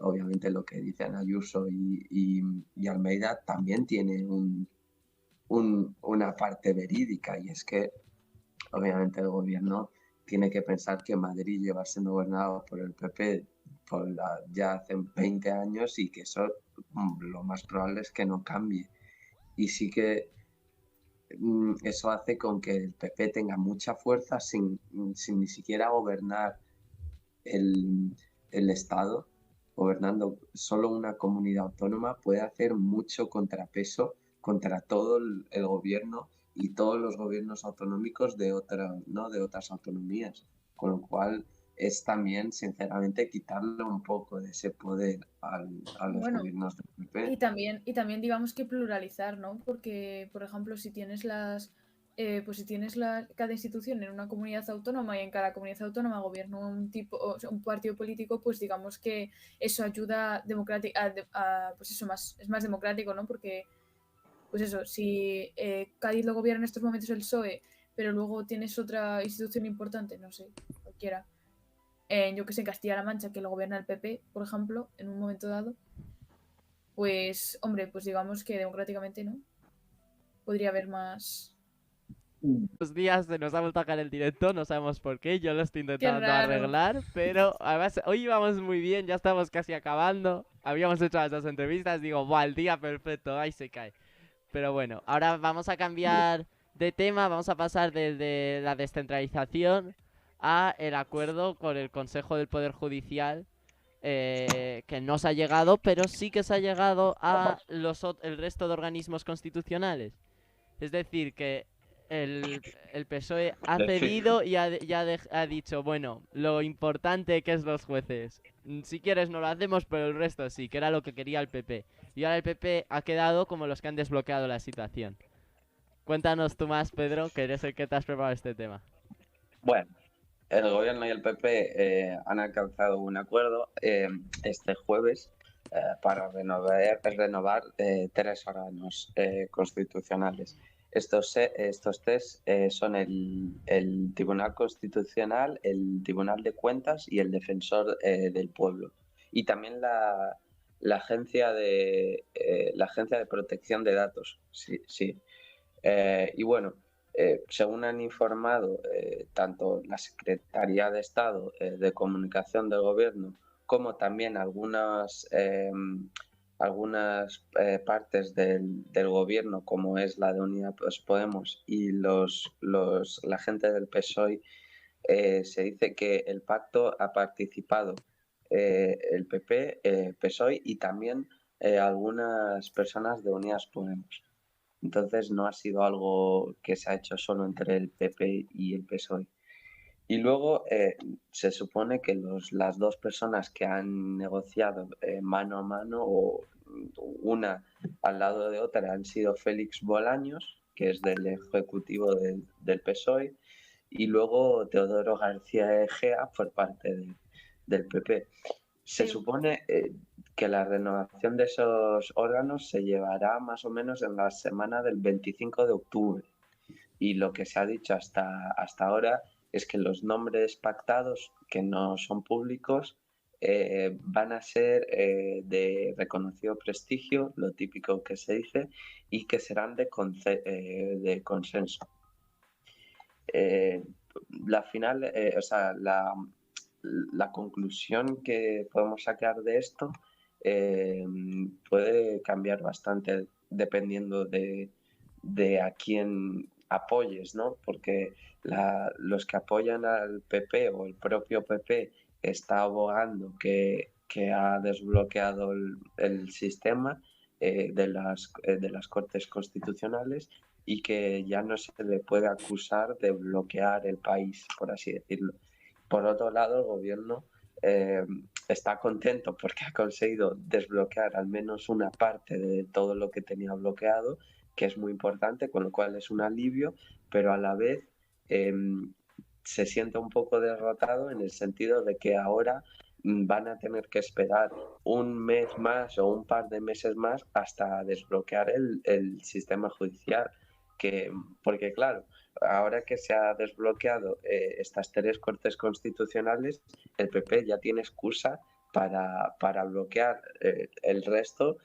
obviamente lo que dicen Ayuso y Almeida también tiene una parte verídica, y es que obviamente el gobierno tiene que pensar que Madrid lleva siendo gobernado por el PP ya hace 20 años, y que eso lo más probable es que no cambie. Y sí que eso hace con que el PP tenga mucha fuerza sin ni siquiera gobernar el Estado. Gobernando solo una comunidad autónoma puede hacer mucho contrapeso contra todo el gobierno y todos los gobiernos autonómicos de otras autonomías, con lo cual es también, sinceramente, quitarle un poco de ese poder a los gobiernos del PP. Y también digamos que pluralizar, ¿no? Porque, por ejemplo, si tienes cada institución en una comunidad autónoma y en cada comunidad autónoma gobierna un partido político, pues digamos que eso ayuda pues eso, es más democrático, ¿no? Porque, pues eso, si Cádiz lo gobierna en estos momentos el PSOE, pero luego tienes otra institución importante, no sé, cualquiera, yo que sé, Castilla-La Mancha, que lo gobierna el PP, por ejemplo, en un momento dado, pues, hombre, pues digamos que democráticamente, ¿no? Podría haber más... Los días se nos ha vuelto a caer el directo, no sabemos por qué, yo lo estoy intentando raro. arreglar, pero además hoy íbamos muy bien, ya estamos casi acabando, habíamos hecho las 2 entrevistas, digo, ¡buah, el día perfecto! Ahí se cae. Pero bueno, ahora vamos a cambiar de tema, vamos a pasar de la descentralización a el acuerdo con el Consejo del Poder Judicial, que no se ha llegado, pero sí que se ha llegado a el resto de organismos constitucionales. Es decir, que el PSOE ha Sí. cedido y ha dicho, bueno, lo importante que es los jueces. Si quieres no lo hacemos, pero el resto sí, que era lo que quería el PP. Y ahora el PP ha quedado como los que han desbloqueado la situación. Cuéntanos tú más, Pedro, que eres el que te has preparado este tema. Bueno, el gobierno y el PP han alcanzado un acuerdo este jueves para renovar 3 órganos constitucionales. Estos tres son el Tribunal Constitucional, el Tribunal de Cuentas y el Defensor del Pueblo. Y también la Agencia de Protección de Datos. Sí, sí. Y bueno, según han informado tanto la Secretaría de Estado de Comunicación del Gobierno como también algunas partes del Gobierno, como es la de Unidas Podemos y la gente del PSOE, se dice que el pacto ha participado el PP, PSOE y también algunas personas de Unidas Podemos. Entonces no ha sido algo que se ha hecho solo entre el PP y el PSOE. Y luego se supone que las dos personas que han negociado mano a mano o una al lado de otra han sido Félix Bolaños, que es del Ejecutivo del PSOE, y luego Teodoro García Egea por parte del PP. Se Sí. supone que la renovación de esos órganos se llevará más o menos en la semana del 25 de octubre. Y lo que se ha dicho hasta ahora es que los nombres pactados, que no son públicos, van a ser de reconocido prestigio, lo típico que se dice, y que serán de consenso. La conclusión que podemos sacar de esto puede cambiar bastante dependiendo de a quién apoyes, ¿no? Porque los que apoyan al PP o el propio PP está abogando que ha desbloqueado el sistema de las Cortes Constitucionales y que ya no se le puede acusar de bloquear el país, por así decirlo. Por otro lado, el gobierno está contento porque ha conseguido desbloquear al menos una parte de todo lo que tenía bloqueado, que es muy importante, con lo cual es un alivio, pero a la vez se siente un poco derrotado en el sentido de que ahora van a tener que esperar un mes más o un par de meses más hasta desbloquear el sistema judicial. Porque claro, ahora que se ha desbloqueado estas 3 Cortes Constitucionales, el PP ya tiene excusa para bloquear el resto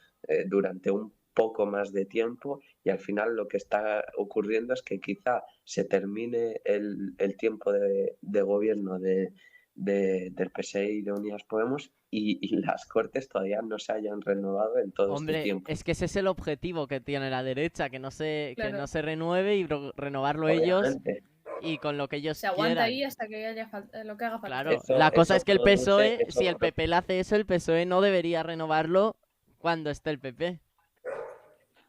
durante un poco más de tiempo, y al final lo que está ocurriendo es que quizá se termine el tiempo de gobierno del PSE y de Unidas Podemos y las Cortes todavía no se hayan renovado en todo este Hombre, tiempo. es que ese es el objetivo que tiene la derecha, que no Claro. se renueve y renovarlo ellos Obviamente. y con lo que ellos Se aguanta quieran. ahí hasta que haya lo que haga falta. Claro, Eso- la cosa eso es que el produce- PSOE, eso si el pro- PP le hace eso, el PSOE no debería renovarlo cuando esté el PP.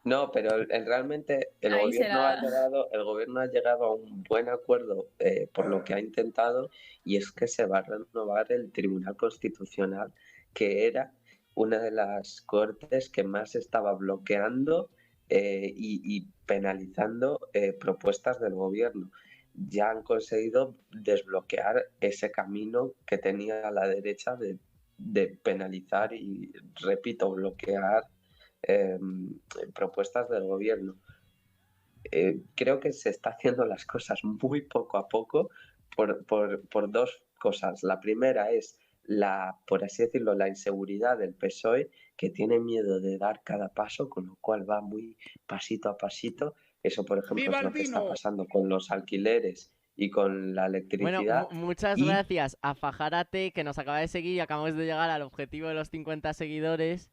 No, pero realmente el Ahí gobierno ha será. llegado a un buen acuerdo por lo que ha intentado, y es que se va a renovar el Tribunal Constitucional, que era una de las cortes que más estaba bloqueando y penalizando propuestas del gobierno. Ya han conseguido desbloquear ese camino que tenía la derecha de penalizar y, repito, bloquear propuestas del gobierno. Creo que se está haciendo las cosas muy poco a poco por 2 cosas. La primera es por así decirlo, la inseguridad del PSOE, que tiene miedo de dar cada paso, con lo cual va muy pasito a pasito. Eso, por ejemplo, ¡Viva es el lo que está vino! pasando con los alquileres y con la Bueno, electricidad. muchas Y gracias a Fajarate, que nos acaba de seguir y acabamos de llegar al objetivo de los 50 seguidores.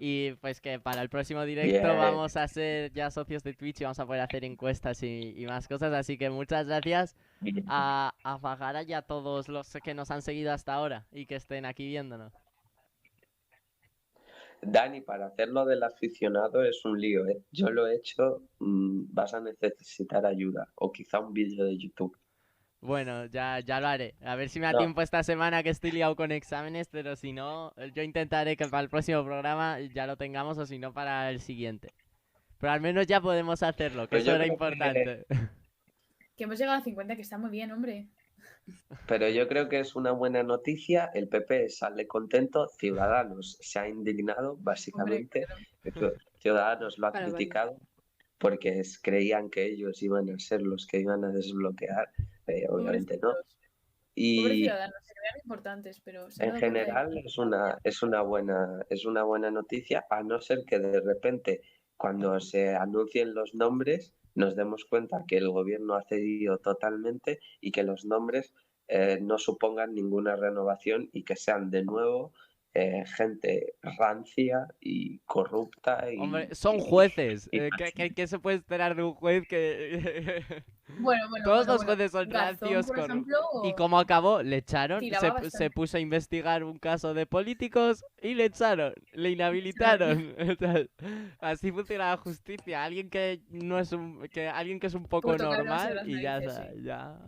Y pues que para el próximo directo Bien. vamos a ser ya socios de Twitch y vamos a poder hacer encuestas y más cosas. Así que muchas gracias a Fajara y a todos los que nos han seguido hasta ahora y que estén aquí viéndonos. Dani, para hacerlo del aficionado es un lío, ¿eh? Yo lo he hecho, vas a necesitar ayuda o quizá un vídeo de YouTube. Bueno, ya lo haré. A ver si me da No. tiempo esta semana que estoy liado con exámenes, pero si no, yo intentaré que para el próximo programa ya lo tengamos o si no para el siguiente. Pero al menos ya podemos hacerlo, que Pero eso yo era creo que- importante. Que hemos llegado a 50, que está muy bien, hombre. Pero yo creo que es una buena noticia. El PP sale contento, Ciudadanos se ha indignado, básicamente. Ciudadanos lo ha Vale, vale. criticado porque creían que ellos iban a ser los que iban a desbloquear, obviamente no. Pobres Y ciudadanos, se crean importantes, pero se han en dado cuenta de general que- es una buena noticia, a no ser que de repente, cuando se anuncien los nombres, nos demos cuenta que el gobierno ha cedido totalmente y que los nombres no supongan ninguna renovación y que sean de nuevo gente rancia y corrupta. Hombre, son jueces. ¿Qué se puede esperar de un juez que... Bueno, Todos los bueno. jueces son Garzón, rancios, por corruptos. ejemplo, ¿Y cómo acabó? Le echaron, tiraba se bastante. puso a investigar un caso de políticos y le echaron, le inhabilitaron. O sea, así funciona la justicia. Alguien que no es alguien que es un poco Por tocarle normal las y ya narices, está, sí. ya.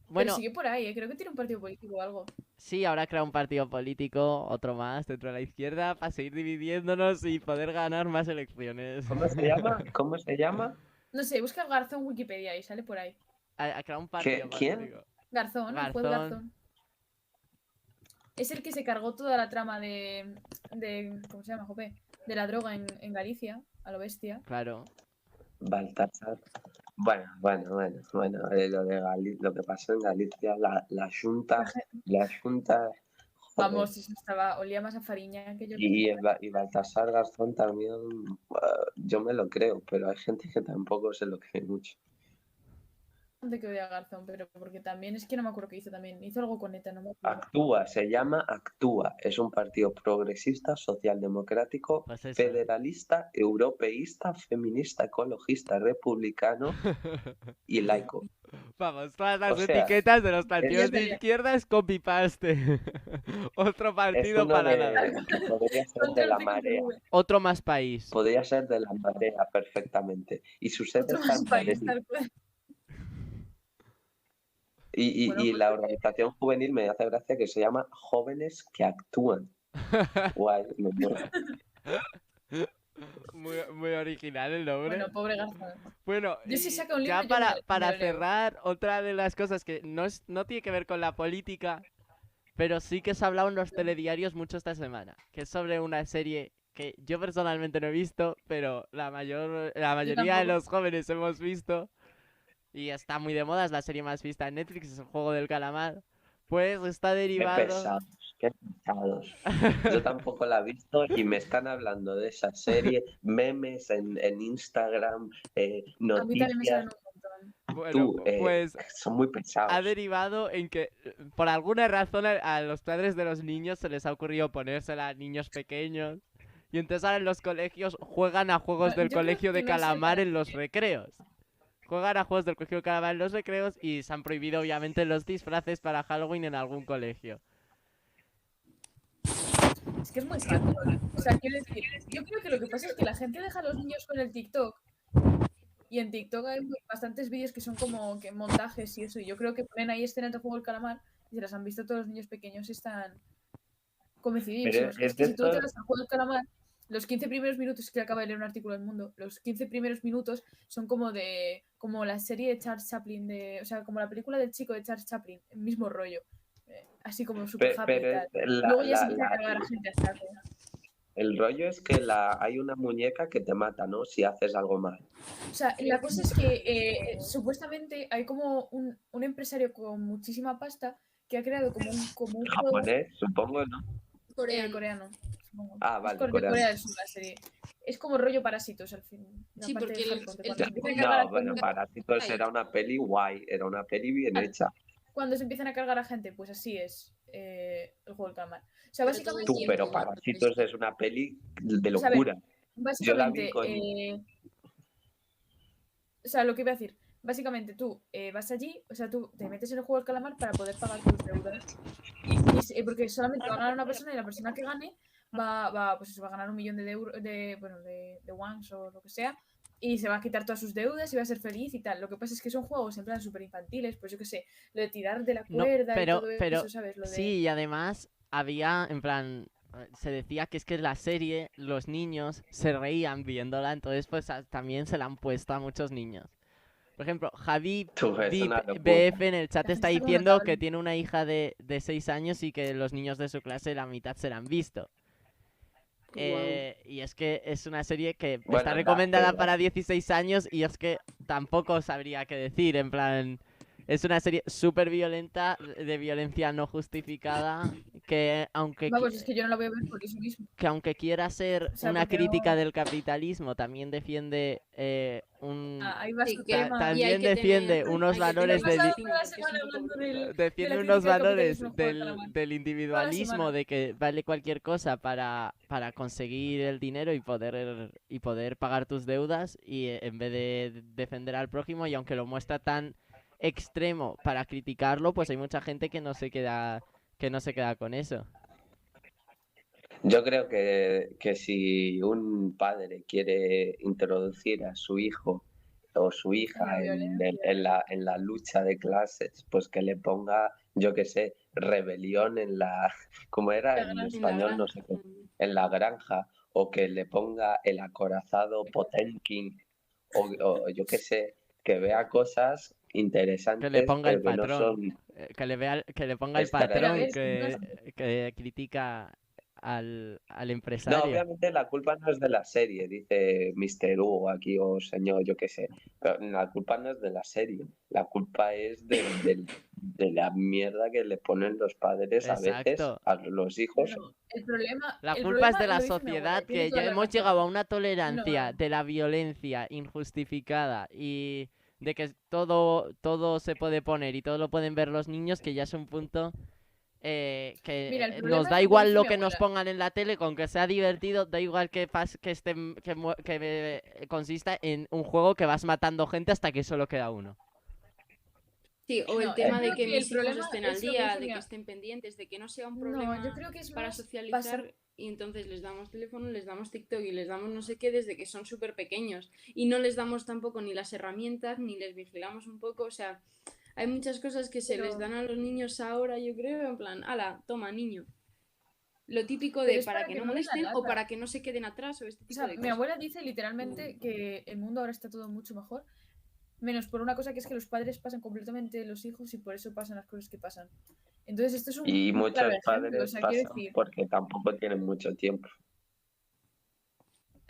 Pero Bueno, sigue por ahí, creo que tiene un partido político o algo. sí, ahora crea un partido político, otro más dentro de la izquierda, para seguir dividiéndonos y poder ganar más elecciones. ¿Cómo se llama? ¿Cómo se llama? No sé, busca Garzón en Wikipedia y sale por ahí. Ha creado un partido ¿Quién? político. Garzón, el juez Garzón. Garzón. Es el que se cargó toda la trama de ¿cómo se llama, Jope? De la droga en Galicia, a lo bestia. Claro. Baltasar. Bueno, lo que pasó en Galicia, la Junta, joder, Vamos, eso olía más a fariña que yo. y Baltasar Garzón también, yo me lo creo, pero hay gente que tampoco se lo cree mucho. De que odia a Garzón, pero porque también es que no me acuerdo qué hizo también. Hizo algo con ETA, no me acuerdo. Actúa, se llama Actúa, es un partido progresista, socialdemocrático, Pues eso. federalista, europeísta, feminista, ecologista, republicano y laico. Vamos, todas las O sea, etiquetas de los partidos de es- izquierda es copy-paste. Otro Es partido uno para de, nada. podría ser Contra de el la PNV. marea. Otro más país. Podría ser de la marea perfectamente. Y su sede Otro está más en país, Madrid. tal cual. Y Bueno, pues la organización juvenil me hace gracia que se llama Jóvenes que Actúan. Guay, me mola. Muy original el nombre. Bueno, pobre Garzón. Bueno, Yo si y saca un ya libro, yo me para lo leo. cerrar, otra de las cosas que no tiene que ver con la política, pero sí que se ha hablado en los telediarios mucho esta semana, que es sobre una serie que yo personalmente no he visto, pero la mayoría de tampoco. los jóvenes hemos visto, y está muy de moda, es la serie más vista en Netflix, es el Juego del Calamar. Pues está Qué derivado... pesados, qué pesados. Yo tampoco la he visto y me están hablando de esa serie, memes en Instagram, A mí también me salen noticias. un montón. Bueno, Tú, pues son muy pesados. ha derivado en que, por alguna razón, a los padres de los niños se les ha ocurrido ponérsela a niños pequeños. Y entonces ahora en los colegios juegan a juegos No, del yo creo colegio de que no es calamar esa. en los recreos. Juegan a juegos del colegio de calamar en los recreos y se han prohibido obviamente los disfraces para Halloween en algún colegio. Es que es muy fácil. O sea, quiero decir, yo creo que lo que pasa es que la gente deja a los niños con el TikTok. Y en TikTok hay bastantes vídeos que son como que montajes y eso. Y yo creo que ponen ahí escenas de Juego del Calamar y se las han visto todos los niños pequeños y están convencidísimos. Pero Es que es si tú de te esto- vas al Juego del Calamar, los 15 primeros minutos, que acaba de leer un artículo del Mundo, los 15 primeros minutos son como la serie de Charles Chaplin, o sea, como la película del chico de Charles Chaplin, el mismo rollo. Así como super happy y Pero tal. es Luego ya se empieza a cargar a la gente a saco. el rollo es que hay una muñeca que te mata, ¿no? Si haces algo mal. O sea, la cosa es que supuestamente hay como un empresario con muchísima pasta que ha creado como un juego Japonés, supongo, ¿no? coreano. Supongo. Ah, Es vale, de coreano. Corea del Sur la serie. Es como rollo Parásitos al fin. la Sí, parte porque de el- hardcore, el cuando se tipo- empiezan a cargar No, a bueno, gente- Parásitos era una peli guay, era una peli bien hecha. cuando se empiezan a cargar a gente, pues así es el Juego del Calamar. O sea, Pero todo básicamente, el Tú, tiempo, pero ¿no? Parásitos es una peli de O sea, a ver, locura. Yo la vi básicamente, con... o sea, lo que iba a decir, básicamente tú vas allí, o sea, tú te metes en el Juego del Calamar para poder pagar tus deudas. Porque solamente va a ganar una persona y la persona que gane pues eso, va a ganar 1 millón de euros, de wons o lo que sea, y se va a quitar todas sus deudas y va a ser feliz y tal. Lo que pasa es que son juegos en plan súper infantiles, pues yo qué sé, lo de tirar de la No, cuerda y todo pero eso, ¿sabes? Lo de... sí, y además había, en plan, se decía que es que la serie, los niños se reían viéndola, entonces pues también se la han puesto a muchos niños. Por ejemplo, Javi Es una VIP locura. BF en el chat La está gente está diciendo lamentable. que tiene una hija de 6 años y que los niños de su clase la mitad se la han visto. Y es que es una serie que Bueno, está da recomendada pena. para 16 años y es que tampoco sabría qué decir, en plan... Es una serie súper violenta, de violencia no justificada, que aunque, Vamos, es que yo no la voy a ver por eso mismo. que aunque quiera ser O sea, una porque crítica no... del capitalismo, también defiende Ahí va Sí, su que tema. y hay también que defiende tener, unos hay que valores tener Pasado del disciplina, toda la porque es semana un poco hablando de defiende la unos crítica del valores capitalismo en Juego de Calamar. del Toda la individualismo, semana. de que vale cualquier cosa para conseguir el dinero y poder pagar tus deudas, y en vez de defender al prójimo, y aunque lo muestra tan extremo para criticarlo, pues hay mucha gente que no se queda con eso. Yo creo que si un padre quiere introducir a su hijo o su La hija violencia. en la lucha de clases, pues que le ponga, yo qué sé, rebelión en la, ¿cómo era La en granja. en la español? No sé granja. qué, en la granja, o que le ponga el acorazado Potemkin, o yo qué sé, que vea cosas Que le interesantes, ponga el pero que no patrón, son que le ponga el Pero a patrón ver, es que no es- que critica al No, empresario. obviamente la culpa no es de la serie, dice Mr. Hugo aquí o señor, yo qué sé. Pero la culpa no es de la serie, la culpa es de la mierda que le ponen los padres a veces Exacto. a los hijos. No, el La culpa es problema de la lo dice mi abuela, sociedad, y tiene que toda ya la hemos razón. llegado a una No, tolerancia no. de la violencia injustificada y de que todo se puede poner y todo lo pueden ver los niños, que ya es un punto que Mira, el nos problema da lo igual dice lo mi que nos abuela. pongan en la tele, con que sea divertido, da igual que consista en un juego que vas matando gente hasta que solo queda uno. Sí, o el No, yo tema de creo que que el mis hijos problema estén al es lo que día, dice de mi que a- estén pendientes, de que no sea un No, yo problema creo que es para más socializar y entonces les damos teléfono, les damos TikTok y les damos no sé qué desde que son súper pequeños y no les damos tampoco ni las herramientas ni les vigilamos un poco, o sea, hay muchas cosas que se les Pero, dan a los niños ahora, yo creo, en plan, ala, toma niño. Lo típico pero de es para para que que no no den la molesten o lata. para que no se queden atrás o este O tipo sea, de mi cosas. abuela dice literalmente que el mundo ahora está todo mucho mejor, menos por una cosa que es que los padres pasan completamente de los hijos y por eso pasan las cosas que pasan. Entonces, esto es Y un claro muchos ejemplo. O padres sea, quiero pasan decir, porque tampoco tienen mucho tiempo.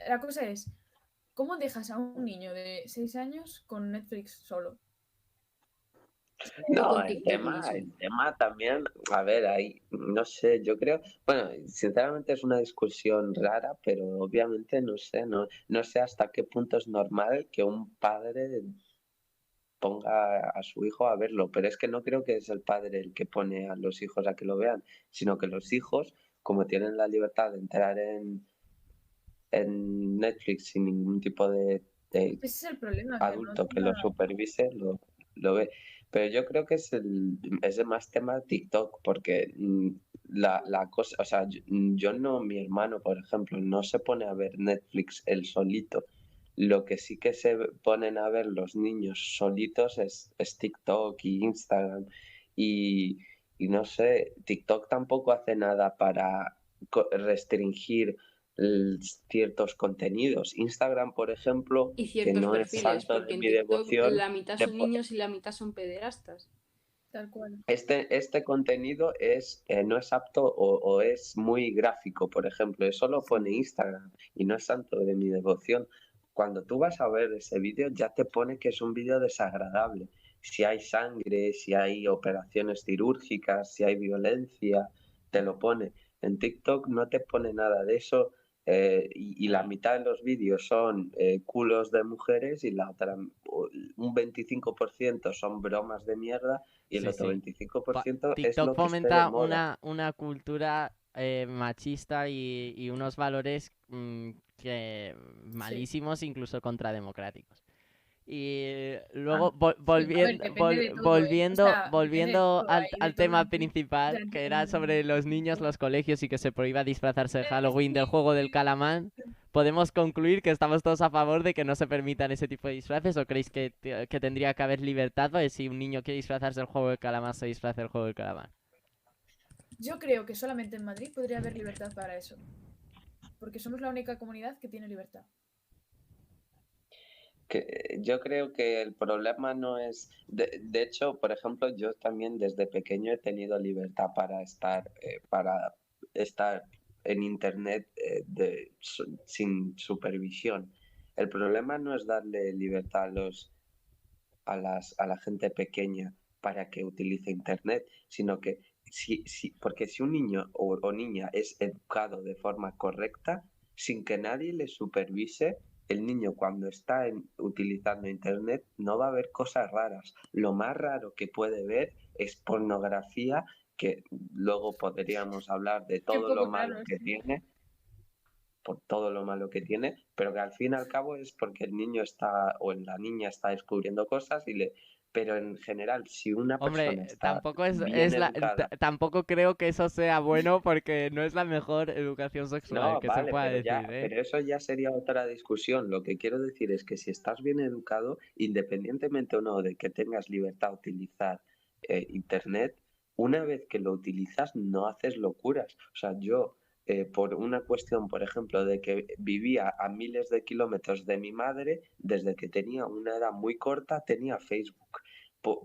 la cosa es, ¿cómo dejas a un niño de 6 años con Netflix solo? O No, con TikTok mismo. el tema también, a ver, ahí, no sé, yo creo, bueno, sinceramente es una discusión rara, pero obviamente no sé, no sé hasta qué punto es normal que un padre ponga a su hijo a verlo, pero es que no creo que es el padre el que pone a los hijos a que lo vean, sino que los hijos, como tienen la libertad de entrar en Netflix sin ningún tipo de Ese es el problema, que no adulto que lo tenga... supervise, lo ve. Pero yo creo que es de más tema TikTok, porque la cosa, o sea, yo no, mi hermano, por ejemplo, no se pone a ver Netflix él solito. Lo que sí que se ponen a ver los niños solitos es TikTok y Instagram. Y, y no sé, TikTok tampoco hace nada para restringir ciertos contenidos. Instagram, por ejemplo, Y que ciertos no es perfiles, santo porque de en mi TikTok devoción, la mitad te son po- niños y la mitad son pederastas. Tal cual. este contenido no es apto o es muy gráfico, por ejemplo, eso lo pone Instagram y no es santo de mi devoción. Cuando tú vas a ver ese vídeo ya te pone que es un vídeo desagradable. Si hay sangre, si hay operaciones quirúrgicas, si hay violencia, te lo pone. En TikTok no te pone nada de eso, y la mitad de los vídeos son culos de mujeres y la otra, un 25% son bromas de mierda y el Sí, otro sí. 25% es TikTok lo que esté de fomenta moda. una cultura machista y unos valores que Sí. malísimos, incluso contrademocráticos. Y luego depende de todo, ¿eh? O sea, depende de todo, al, hay de al todo tema en- principal, durante que era sobre los niños, los colegios y que se prohíba disfrazarse de Halloween del Sí, juego del calamar, ¿podemos concluir que estamos todos a favor de que no se permitan ese tipo de disfraces o creéis que tendría que haber libertad para que si un niño quiere disfrazarse del juego del calamar, se disfrace del juego del calamar? Yo creo que solamente en Madrid podría haber libertad para eso. Porque somos la única comunidad que tiene libertad. Que yo creo que el problema no es, de hecho, por ejemplo, yo también desde pequeño he tenido libertad para estar en internet sin supervisión. El problema no es darle libertad a la gente pequeña para que utilice internet, sino que porque si un niño o niña es educado de forma correcta, sin que nadie le supervise, el niño cuando está utilizando internet no va a ver cosas raras. Lo más raro que puede ver es pornografía, que luego podríamos hablar de Qué todo lo poco malo raro, que sí. tiene, por todo lo malo que tiene, pero que al fin y al cabo es porque el niño está o la niña está descubriendo cosas pero en general, si una persona Hombre, está tampoco bien educada, tampoco creo que eso sea bueno porque no es la mejor educación sexual no, que se vale, pueda decir, ¿eh? pero eso ya sería otra discusión. Lo que quiero decir es que si estás bien educado, independientemente o no de que tengas libertad de utilizar internet, una vez que lo utilizas no haces locuras. O sea, yo por una cuestión, por ejemplo, de que vivía a miles de kilómetros de mi madre, desde que tenía una edad muy corta, tenía Facebook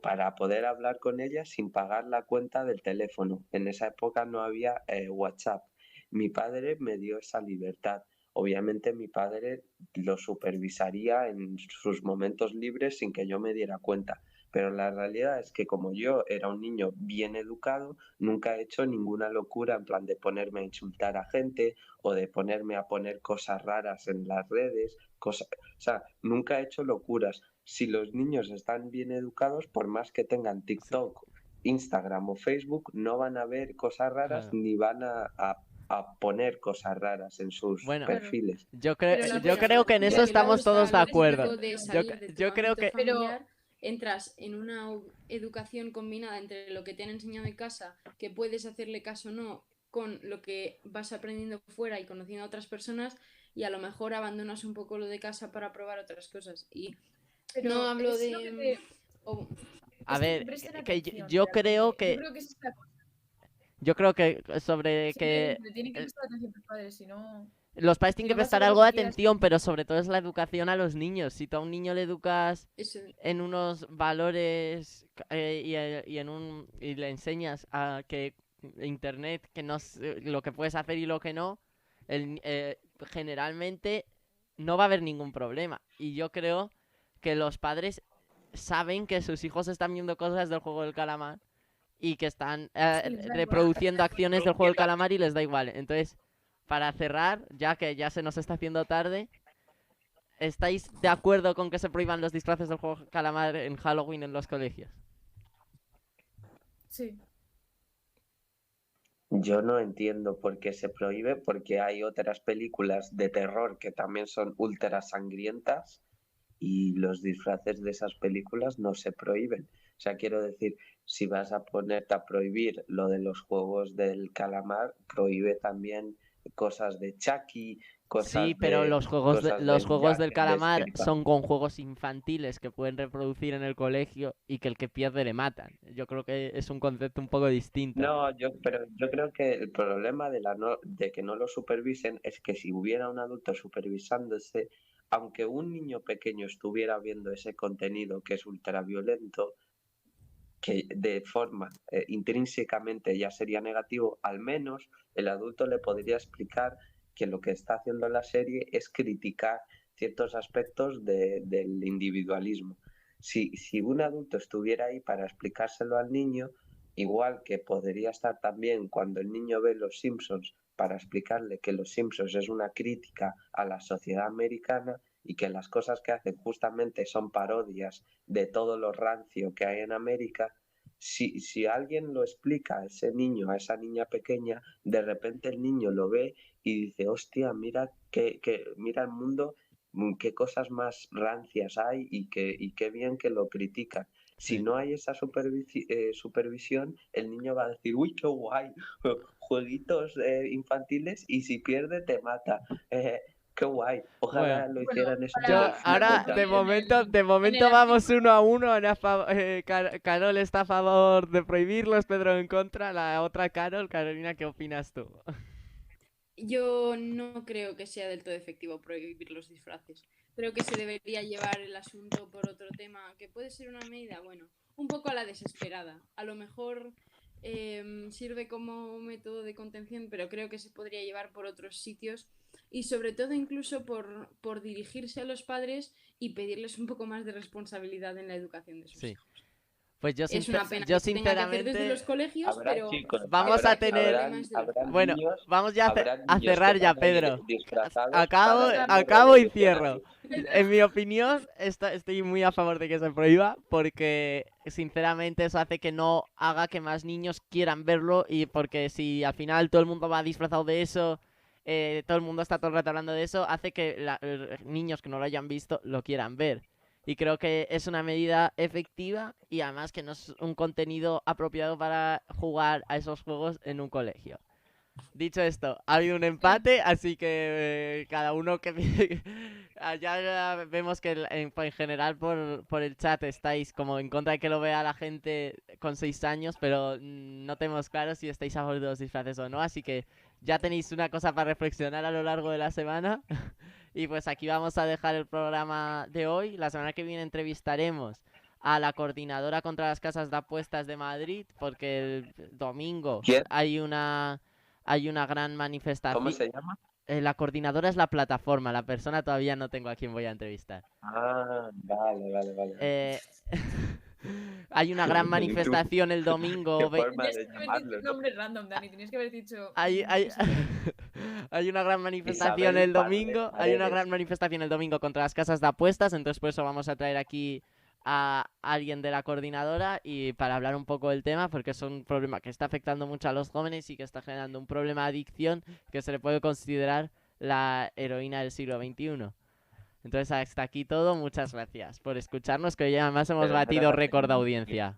para poder hablar con ella sin pagar la cuenta del teléfono. En esa época no había WhatsApp. Mi padre me dio esa libertad. Obviamente mi padre lo supervisaría en sus momentos libres sin que yo me diera cuenta. Pero la realidad es que como yo era un niño bien educado, nunca he hecho ninguna locura en plan de ponerme a insultar a gente o de ponerme a poner cosas raras en las redes, o sea, nunca he hecho locuras. Si los niños están bien educados, por más que tengan TikTok, Instagram o Facebook, no van a ver cosas raras Claro. ni van a poner cosas raras en sus Bueno, perfiles. yo Pero la creo que en eso Porque luego estamos todos de está lo acuerdo. típico de salir de tu Yo creo ámbito que familiar, entras en una educación combinada entre lo que te han enseñado en casa, que puedes hacerle caso o no, con lo que vas aprendiendo fuera y conociendo a otras personas, y a lo mejor abandonas un poco lo de casa para probar otras cosas. Y Pero no hablo es lo que de... te- a es que ver, presten que atención, yo creo realmente. Yo que creo que esa es la cosa. yo creo que sobre que Simplemente le tienen que prestar atención a tus padres, si no... los padres Si tienen no que vas a prestar ver lo algo de que quieras. atención, pero sobre todo es la educación a los niños. Si tú a un niño le educas Eso, en unos valores y le enseñas a que internet, que no lo que puedes hacer y lo que no, generalmente no va a haber ningún problema. Y yo creo que los padres saben que sus hijos están viendo cosas del juego del calamar y que están Sí, les da igual. reproduciendo acciones del juego del calamar y les da igual. Entonces, para cerrar, ya que ya se nos está haciendo tarde, ¿estáis de acuerdo con que se prohíban los disfraces del juego del calamar en Halloween en los colegios? Sí. Yo no entiendo por qué se prohíbe, porque hay otras películas de terror que también son ultra sangrientas y los disfraces de esas películas no se prohíben. O sea, quiero decir, si vas a ponerte a prohibir lo de los juegos del calamar, prohíbe también cosas de Chucky, Sí, pero los juegos del Jack the calamar Destripador. son con juegos infantiles que pueden reproducir en el colegio y que el que pierde le matan. Yo creo que es un concepto un poco distinto. No, pero yo creo que el problema de que no lo supervisen es que si hubiera un adulto supervisándose, aunque un niño pequeño estuviera viendo ese contenido que es ultraviolento, que de forma intrínsecamente ya sería negativo, al menos el adulto le podría explicar que lo que está haciendo la serie es criticar ciertos aspectos del individualismo. Si un adulto estuviera ahí para explicárselo al niño, igual que podría estar también cuando el niño ve Los Simpsons para explicarle que Los Simpsons es una crítica a la sociedad americana y que las cosas que hacen justamente son parodias de todo lo rancio que hay en América. Si alguien lo explica a ese niño, a esa niña pequeña, de repente el niño lo ve y dice, hostia, mira mira el mundo qué cosas más rancias hay y qué bien que lo critican. Si Sí. no hay esa supervisión, el niño va a decir, uy, qué guay, jueguitos infantiles y si pierde te mata. Qué guay. Ojalá Bueno, lo Bueno, hicieran eso yo con para ahora fútbol de concluir, también. momento el vamos artículo- 1-1. Carol está a favor de prohibirlos, Pedro en contra. La otra Carolina, ¿qué opinas tú? Yo no creo que sea del todo efectivo prohibir los disfraces. Creo que se debería llevar el asunto por otro tema, que puede ser una medida, bueno, un poco a la desesperada. A lo mejor sirve como método de contención, pero creo que se podría llevar por otros sitios y sobre todo incluso por dirigirse a los padres y pedirles un poco más de responsabilidad en la educación de sus Sí. hijos. Pues Es una pena yo que se tenga que hacer desde los sinceramente colegios, Habrá pero chicos, vamos a el tener... problema es de los padres. Bueno, niños, vamos ya habrá a niños cerrar que ya, van a ir Pedro. disfrazados Acabo, para ser acabo y revolucionarios. cierro. En mi opinión, estoy muy a favor de que se prohíba porque, sinceramente, eso hace que no haga que más niños quieran verlo y porque si al final todo el mundo va disfrazado de eso, todo el mundo está todo el rato hablando de eso, hace que niños que no lo hayan visto lo quieran ver. Y creo que es una medida efectiva y además que no es un contenido apropiado para jugar a esos juegos en un colegio. Dicho esto, ha habido un empate, así que cada uno que... ya vemos que en general por el chat estáis como en contra de que lo vea la gente con 6 años, pero no tenemos claro si estáis a favor de los disfraces o no, así que ya tenéis una cosa para reflexionar a lo largo de la semana. Y pues aquí vamos a dejar el programa de hoy. La semana que viene entrevistaremos a la coordinadora contra las casas de apuestas de Madrid, porque el domingo ¿Quién? hay una gran manifestación. ¿Cómo se llama? La coordinadora es la plataforma, la persona todavía no tengo a quien voy a entrevistar. Ah, vale. Eh, hay una gran manifestación el domingo. Qué forma Tenías de que haber dicho llamarlo, un ¿no? nombre random, Dani. Tenías que haber dicho. Hay, hay una gran manifestación el domingo. Hay una gran manifestación el domingo contra las casas de apuestas. Entonces por eso vamos a traer aquí a alguien de la coordinadora y para hablar un poco del tema, porque es un problema que está afectando mucho a los jóvenes y que está generando un problema de adicción que se le puede considerar la heroína del siglo XXI. Entonces hasta aquí todo. Muchas gracias por escucharnos, que hoy además hemos Pero batido espérate, récord de no, audiencia.